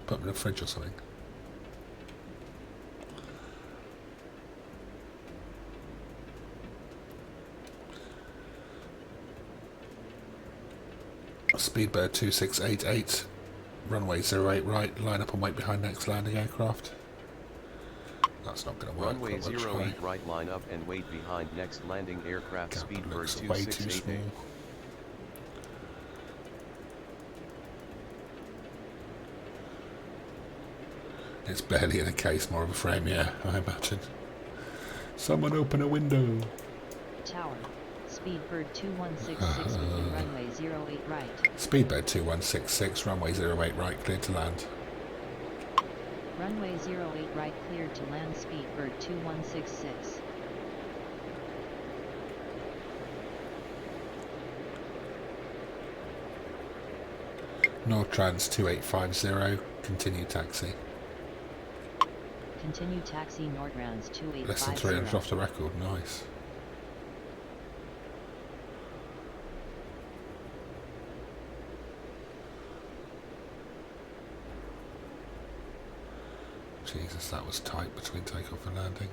put them in a fridge or something. Speedbird 2688, runway 08 right, line up and wait behind next landing aircraft. That's not going to work. Runway 08 right, line up and wait behind next landing aircraft. Speedbird 2688. It's barely in a case, more of a frame, yeah, I imagine. Someone open a window. Tower. Speedbird 2166 within runway 08 right. Speedbird 2166, runway 08 right, cleared to land. Runway 08 right cleared to land. Speedbird 2166. Nortrans 2850, continue taxi. Continue taxi Nortrans 2850. Less than 300 off the record, nice. Jesus, that was tight between takeoff and landing.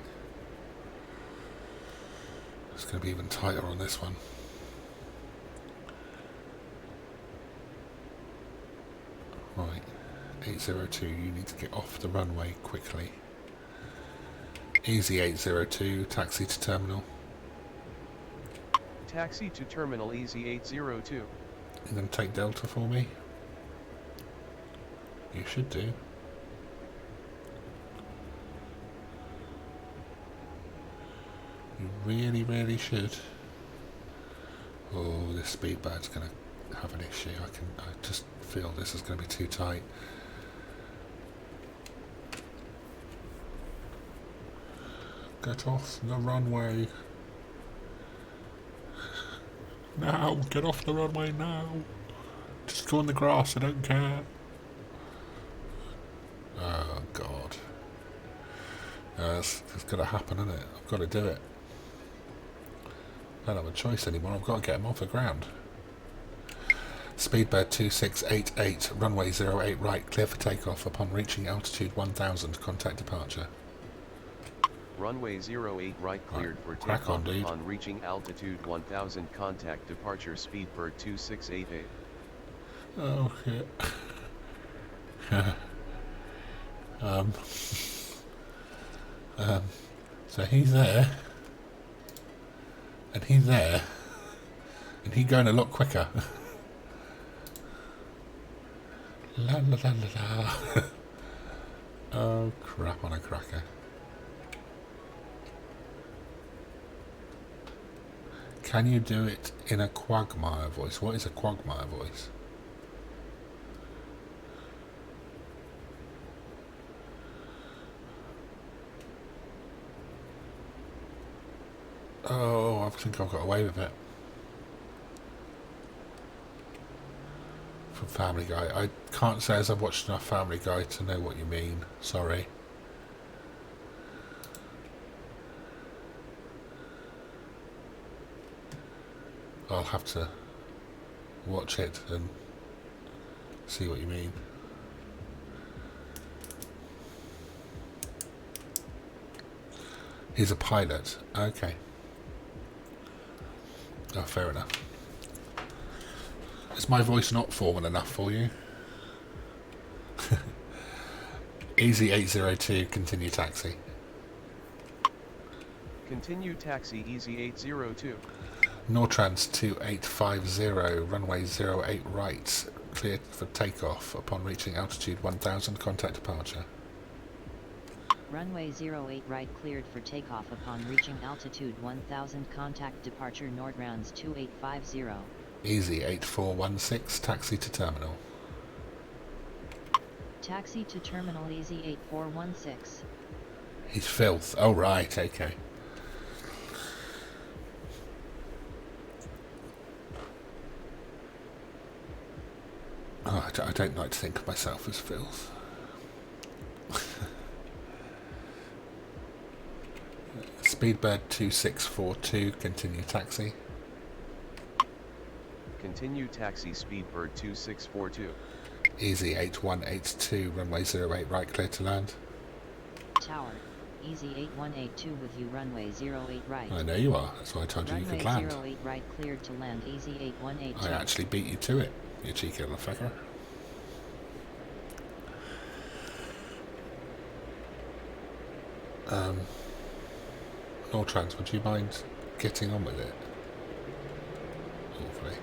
It's going to be even tighter on this one. Right, 802, you need to get off the runway quickly. Easy 802, taxi to terminal. Taxi to terminal Easy 802. You're going to take Delta for me? You should do. You really, really should. Oh, this speedbird's going to have an issue. I just feel this is going to be too tight. Get off the runway. Now, get off the runway now. Just go on the grass, I don't care. Oh, God. It's got to happen, isn't it? I've got to do it. I don't have a choice anymore. I've got to get him off the ground. Speedbird 2688, runway 08 right, clear for takeoff. Upon reaching altitude 1000, contact departure. Runway 08 right cleared for crack takeoff on, dude. upon reaching altitude 1000, contact departure. Speedbird 2688. Oh, shit. So he's there. And he's there. And he's going a lot quicker. La la la la la. Oh, crap on a cracker. Can you do it in a quagmire voice? What is a quagmire voice? Oh, I think I've got away with it. From Family Guy. I can't say as I've watched enough Family Guy to know what you mean. Sorry. I'll have to watch it and see what you mean. He's a pilot. Okay. Oh, fair enough. Is my voice not formal enough for you? Easy 802, continue taxi. Continue taxi Easy 802. Nortrans 2850, runway 08 right, cleared for takeoff. Upon reaching altitude 1000, contact departure. Runway 08 right cleared for takeoff upon reaching altitude 1000, contact departure Nortrans 2850. Easy 8416, taxi to terminal. Taxi to terminal easy 8416. He's filth. Oh right, okay. Oh, I don't like to think of myself as filth. Speedbird 2642, continue taxi. Continue taxi Speedbird 2642. Easy 8182, runway 08 right, clear to land. Tower, easy 8182 with you, runway 08 right. I know you are, that's why I told you you could land. Runway 08 right cleared to land, easy 8182. I actually beat you to it, you cheeky little fucker. Nortrans, would you mind getting on with it? Hopefully.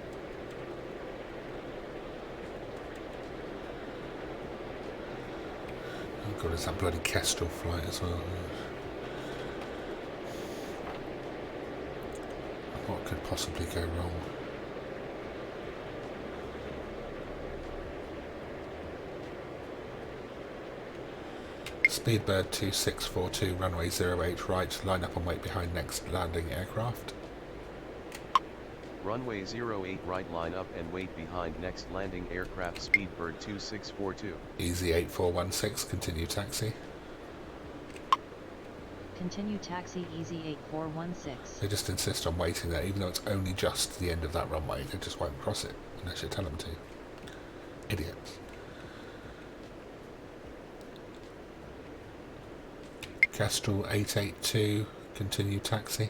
Oh god, it's that bloody Kestrel flight as well. What could possibly go wrong? Speedbird 2642, runway 08 right, line up and wait behind next landing aircraft. Runway 08 right, line up and wait behind next landing aircraft Speedbird 2642. Easy 8416, continue taxi. Continue taxi easy 8416. They just insist on waiting there, even though it's only just the end of that runway. They just won't cross it unless you tell them to. Idiots. Kestrel 882, continue taxi.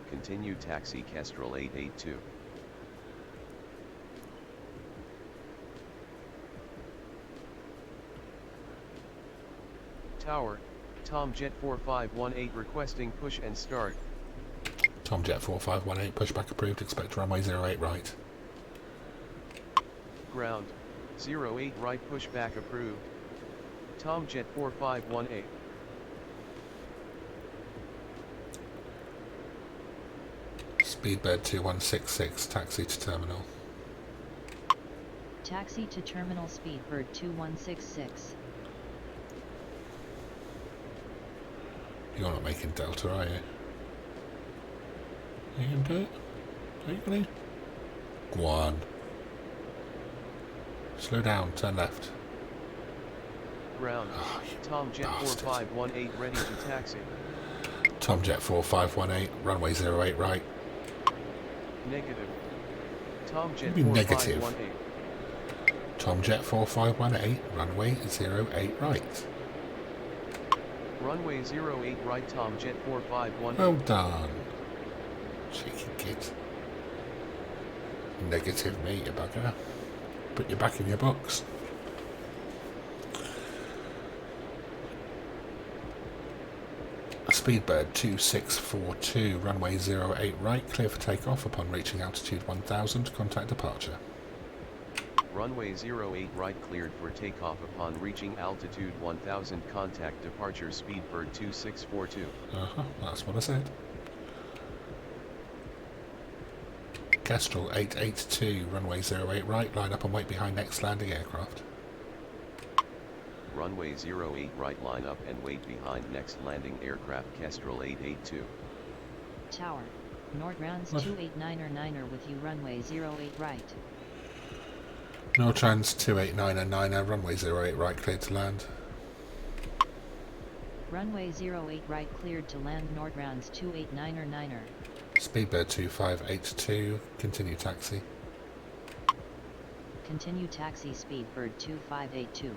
Continue taxi Kestrel 882. Tower, Tomjet 4518 requesting push and start. Tomjet 4518, pushback approved, expect runway 08 right. Ground, 08 right, pushback approved. Tomjet 4518. Speedbird 2166, taxi to terminal. Taxi to terminal Speedbird 2166. You're not making Delta, are you? Are you going to do it? Are you going to? Go on. Slow down, turn left. Ground, Oh, you Tomjet bastard. 4518 ready to taxi. Tomjet 4518, runway 08 right. Negative. Tomjet What do you mean negative? 4518. Tomjet 4518, runway 08 right. Runway 08 right, Tomjet 4518. Well done. Cheeky kid. Negative me, you bugger. Put you back in your box. Speedbird 2642, runway 08 right, clear for takeoff upon reaching altitude 1000, contact departure. Runway 08 right cleared for takeoff upon reaching altitude 1000, contact departure Speedbird 2642. That's what I said. Kestrel 882, runway 08 right, line up and wait behind next landing aircraft. Runway 08 right, line up and wait behind next landing aircraft Kestrel 882. Tower, Nordrounds 289er with you, runway 08 right. Nortrans 289er, runway 08 right, cleared to land. Runway 08 right cleared to land, Nordrounds 289er. Speedbird 2582, continue taxi. Continue taxi Speedbird 2582.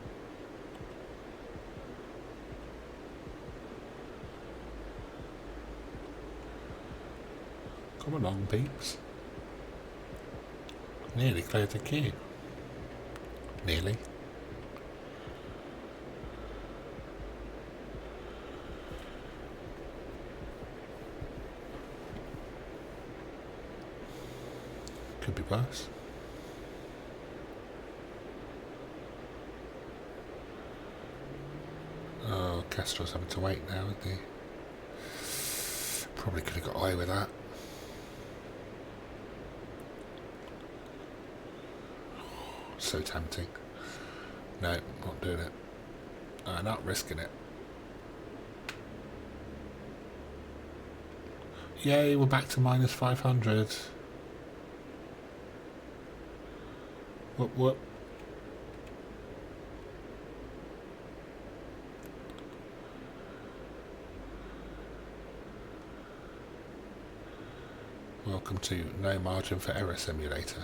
Come along, peeps. Nearly cleared the queue. Nearly. Could be worse. Oh, Castro's having to wait now, isn't he? Probably could have got away with that. so tempting. No, not doing it. Not risking it. Yay, we're back to minus 500. Whoop whoop. Welcome to No Margin for Error Simulator.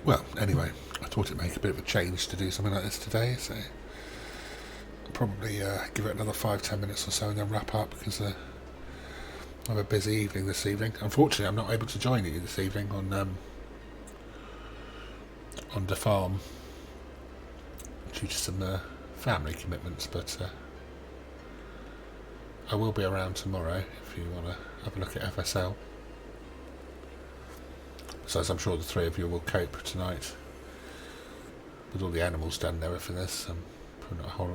Well, anyway, I thought it'd make a bit of a change to do something like this today, so I'll probably give it another 5-10 minutes or so and then wrap up, because I have a busy evening this evening. Unfortunately, I'm not able to join you this evening on the farm due to some family commitments, but I will be around tomorrow if you want to have a look at FSL. So as I'm sure the three of you will cope tonight with all the animals done and everything.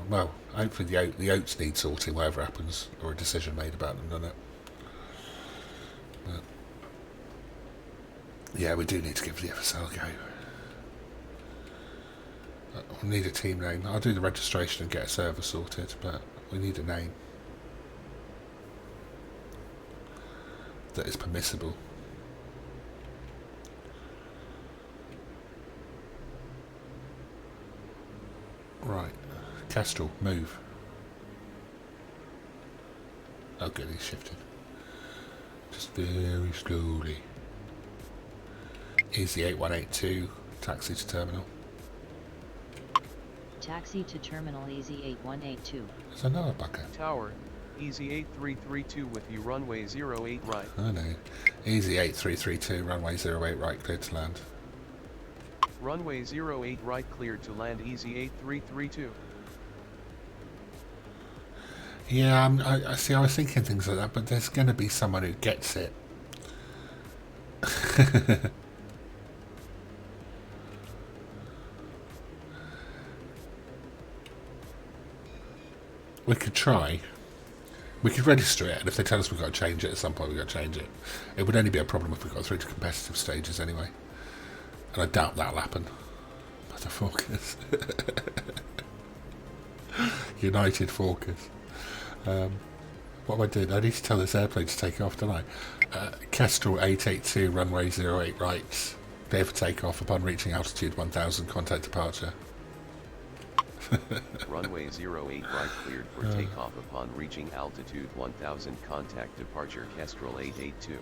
Well, hopefully the oats need sorting, whatever happens, or a decision made about them, doesn't it? But yeah, we do need to give the FSL a go. We need a team name. I'll do the registration and get a server sorted, but we need a name that is permissible. Right, Kestrel, move. Oh good, he's shifted. Just very slowly. Easy 8182, taxi to terminal. Taxi to terminal easy 8182. There's another bucket. Tower, easy 8332 with you runway 08 right. I know. Easy 8332, runway 08 right, cleared to land. Runway 08 right cleared to land easy 8332. Yeah, I see. I was thinking things like that, but there's going to be someone who gets it. We could try. We could register it, and if they tell us we've got to change it at some point, we've got to change it. It would only be a problem if we got through to competitive stages anyway. And I doubt that'll happen. Motherfuckers. United Forkers. What am I doing? I need to tell this airplane to take off, don't I? Kestrel 882, runway 08 right. Clear for takeoff upon reaching altitude 1000, contact departure. Runway 08 right cleared for takeoff upon reaching altitude 1000, contact departure Kestrel 882.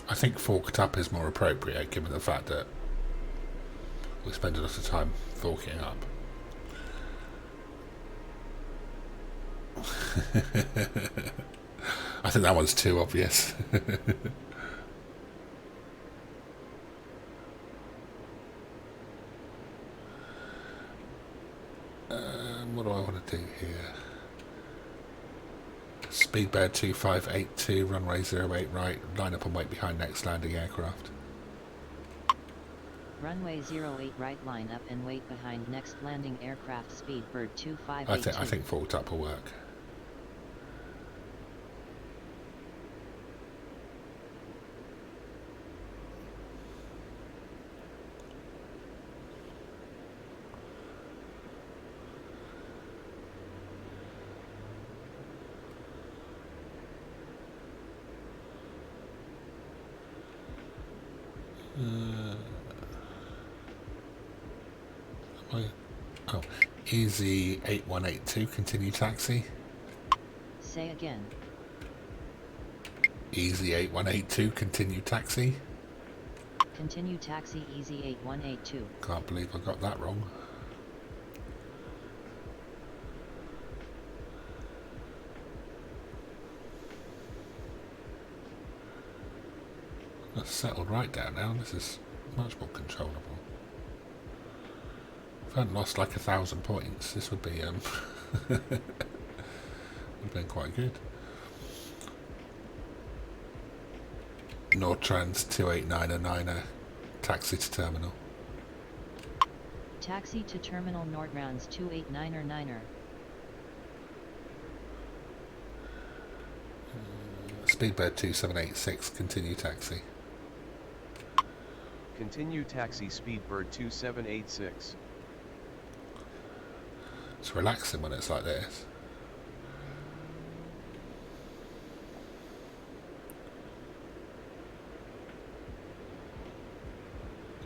I think forked up is more appropriate, given the fact that we spend a lot of time forking up. I think that one's too obvious. What do I want to do here? Speedbird 2582, runway 08 right, line up and wait behind next landing aircraft. Runway 08 right, line up and wait behind next landing aircraft Speedbird 2582. I think forked up will work. Oh, easy 8182, continue taxi. Say again. Easy 8182, continue taxi. Continue taxi easy 8182. Can't believe I got that wrong. That's settled right down now. This is much more controllable. If I hadn't lost like 1,000 points, this would be would have been quite good. Nordtrans 289er taxi to terminal. Taxi to terminal Nordtrans 289er. Speedbird 2786, continue taxi. Continue taxi Speedbird 2786. It's relaxing when it's like this.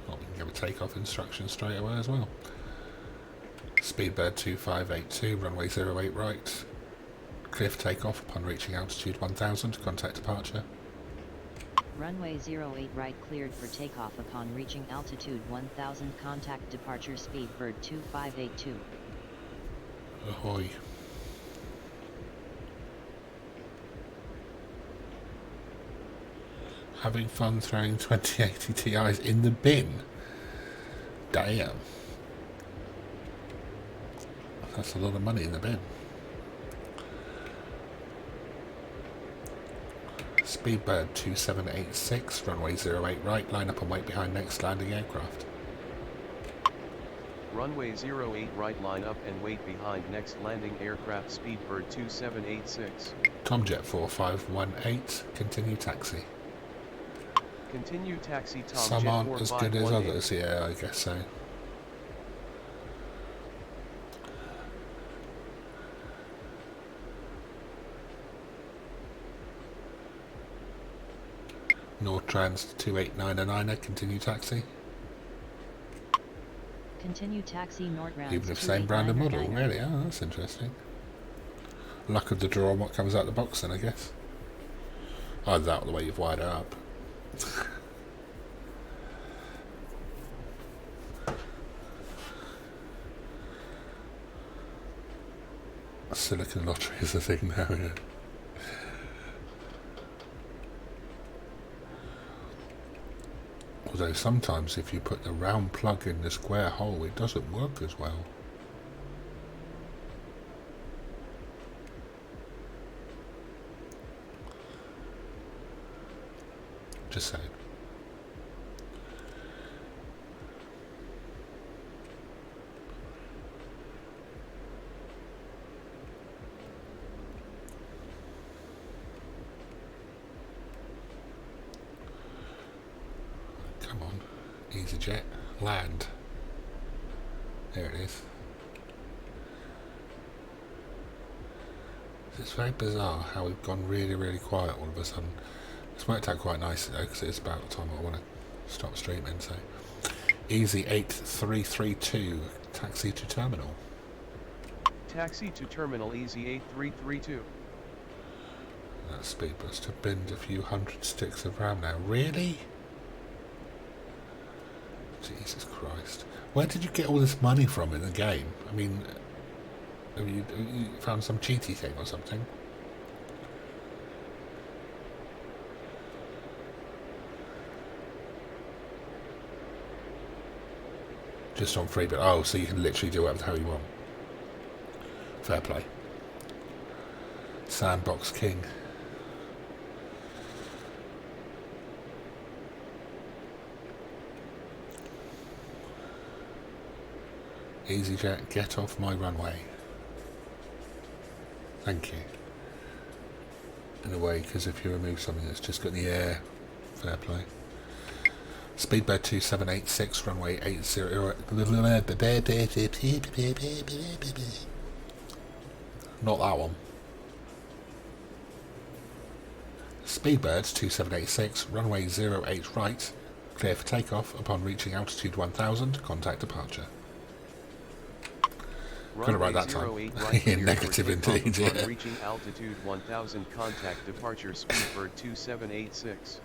Oh, we can give a takeoff instruction straight away as well. Speedbird 2582, runway 08 right. Clear for takeoff upon reaching altitude 1000, contact departure. Runway 08 right cleared for takeoff upon reaching altitude 1000, contact departure Speedbird 2582. Ahoy. Having fun throwing 2080 Ti's in the bin. Damn. That's a lot of money in the bin. Speedbird 2786, runway 08 right, line up and wait behind next landing aircraft. Runway 08 right, line up and wait behind next landing aircraft Speedbird 2786. Tomjet 4518, continue taxi. Continue taxi Tomjet 4518. Some aren't as good as others, yeah, I guess so. Nordtrans 289er, continue taxi. Continue taxi Nordtrans. Even if same brand and model, really? Oh, that's interesting. Luck of the draw on what comes out the box then, I guess. Either that or the way you've wired it up. Silicon lottery is a thing now, yeah. Although sometimes if you put the round plug in the square hole, it doesn't work as well. Just saying. Come on, EasyJet, land. There it is. It's very bizarre how we've gone really, really quiet all of a sudden. It's worked out quite nicely though, because it's about the time I want to stop streaming. So, Easy 8332, taxi to terminal. Taxi to terminal Easy 8332. That speed must have binned a few hundred sticks of RAM now. Really? Jesus Christ. Where did you get all this money from in the game? I mean, have you found some cheaty thing or something? Just on free, but oh, so you can literally do whatever the hell you want. Fair play. Sandbox King. EasyJet, get off my runway. Thank you. In a way, because if you remove something that's just got in the air, fair play. Speedbird 2786, runway 80. Not that one. Speedbird 2786, runway 08 right, clear for takeoff upon reaching altitude 1000, contact departure. Got it right that time. In negative indeed, yeah. Reaching altitude 1000, contact departure Speedbird 2786.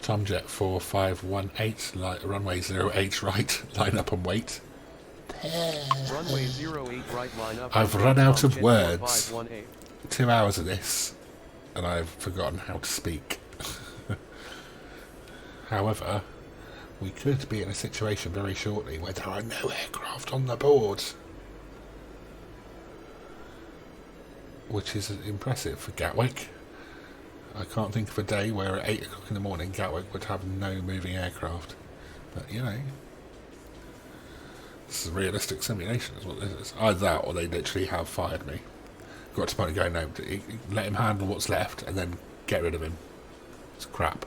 Tomjet 4518, runway 08 right, line up and wait. Runway 08 right, line up. I've run out of words. 4518. 2 hours of this, and I've forgotten how to speak. However, we could be in a situation very shortly where there are no aircraft on the board, which is impressive for Gatwick. I can't think of a day where at 8 o'clock in the morning Gatwick would have no moving aircraft. But, you know, this is a realistic simulation is what this is. Either that or they literally have fired me. Got to the point of going, no, let him handle what's left and then get rid of him. It's crap.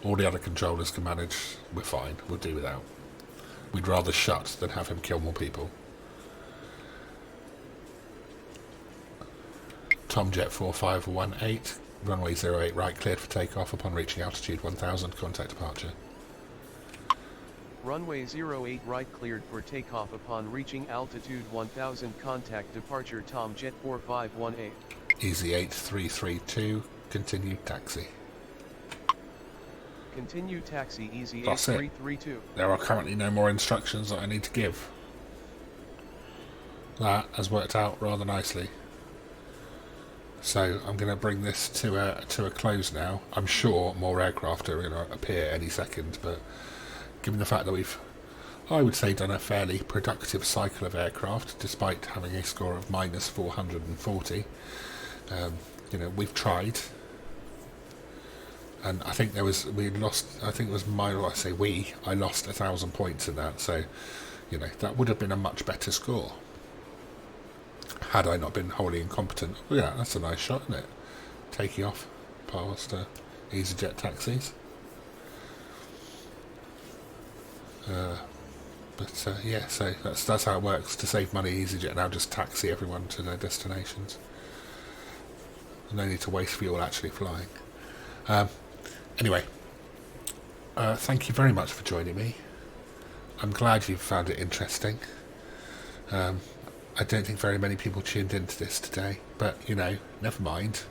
All the other controllers can manage. We're fine. We'll do without. We'd rather shut than have him kill more people. Tomjet 4518, runway 08 right, cleared for takeoff upon reaching altitude 1000, contact departure. Runway 08 right cleared for takeoff upon reaching altitude 1000, contact departure Tomjet 4518. Easy 8332, continue taxi. Continue taxi Easy That's it. 8332. There are currently no more instructions that I need to give. That has worked out rather nicely. So I'm going to bring this to a close now. I'm sure more aircraft are going to appear any second, but given the fact that we've, I would say, done a fairly productive cycle of aircraft, despite having a score of minus 440, you know, we've tried. And I think I lost 1,000 points in that, so, you know, that would have been a much better score had I not been wholly incompetent. Oh, yeah, that's a nice shot, isn't it? Taking off past EasyJet taxis. Yeah, so that's how it works. To save money, EasyJet now just taxi everyone to their destinations. No need to waste fuel actually flying. Anyway, thank you very much for joining me. I'm glad you found it interesting. I don't think very many people tuned into this today, but you know, never mind.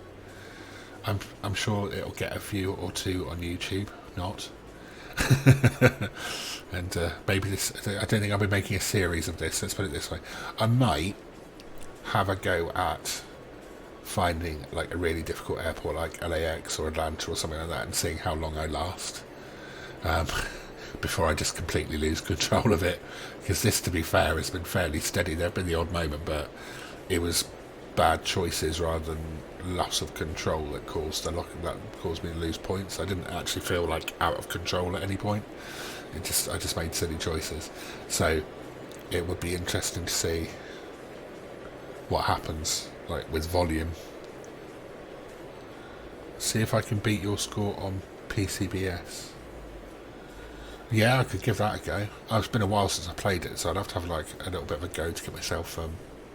I'm sure it'll get a view or two on YouTube. Not. And maybe this. I don't think I'll be making a series of this. Let's put it this way. I might have a go at finding like a really difficult airport like LAX or Atlanta or something like that and seeing how long I last before I just completely lose control of it, because this, to be fair, has been fairly steady. There have been the odd moment, but it was bad choices rather than loss of control that caused me to lose points. I didn't actually feel like out of control at any point. I just made silly choices. So it would be interesting to see what happens, like with volume. See if I can beat your score on PCBS. Yeah, I could give that a go. It's been a while since I played it, so I'd have to have like a little bit of a go to get myself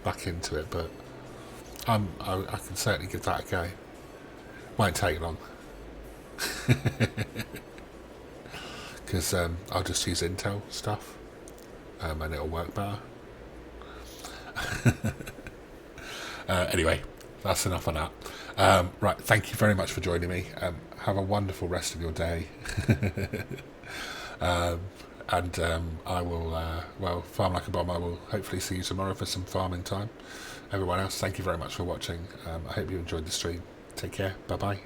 back into it. But I can certainly give that a go. Won't take long, because I'll just use Intel stuff, and it'll work better. Anyway, that's enough on that. Right, thank you very much for joining me. Have a wonderful rest of your day. And I will, farm like a bomb. I will hopefully see you tomorrow for some farming time. Everyone else, thank you very much for watching. I hope you enjoyed the stream. Take care. Bye bye.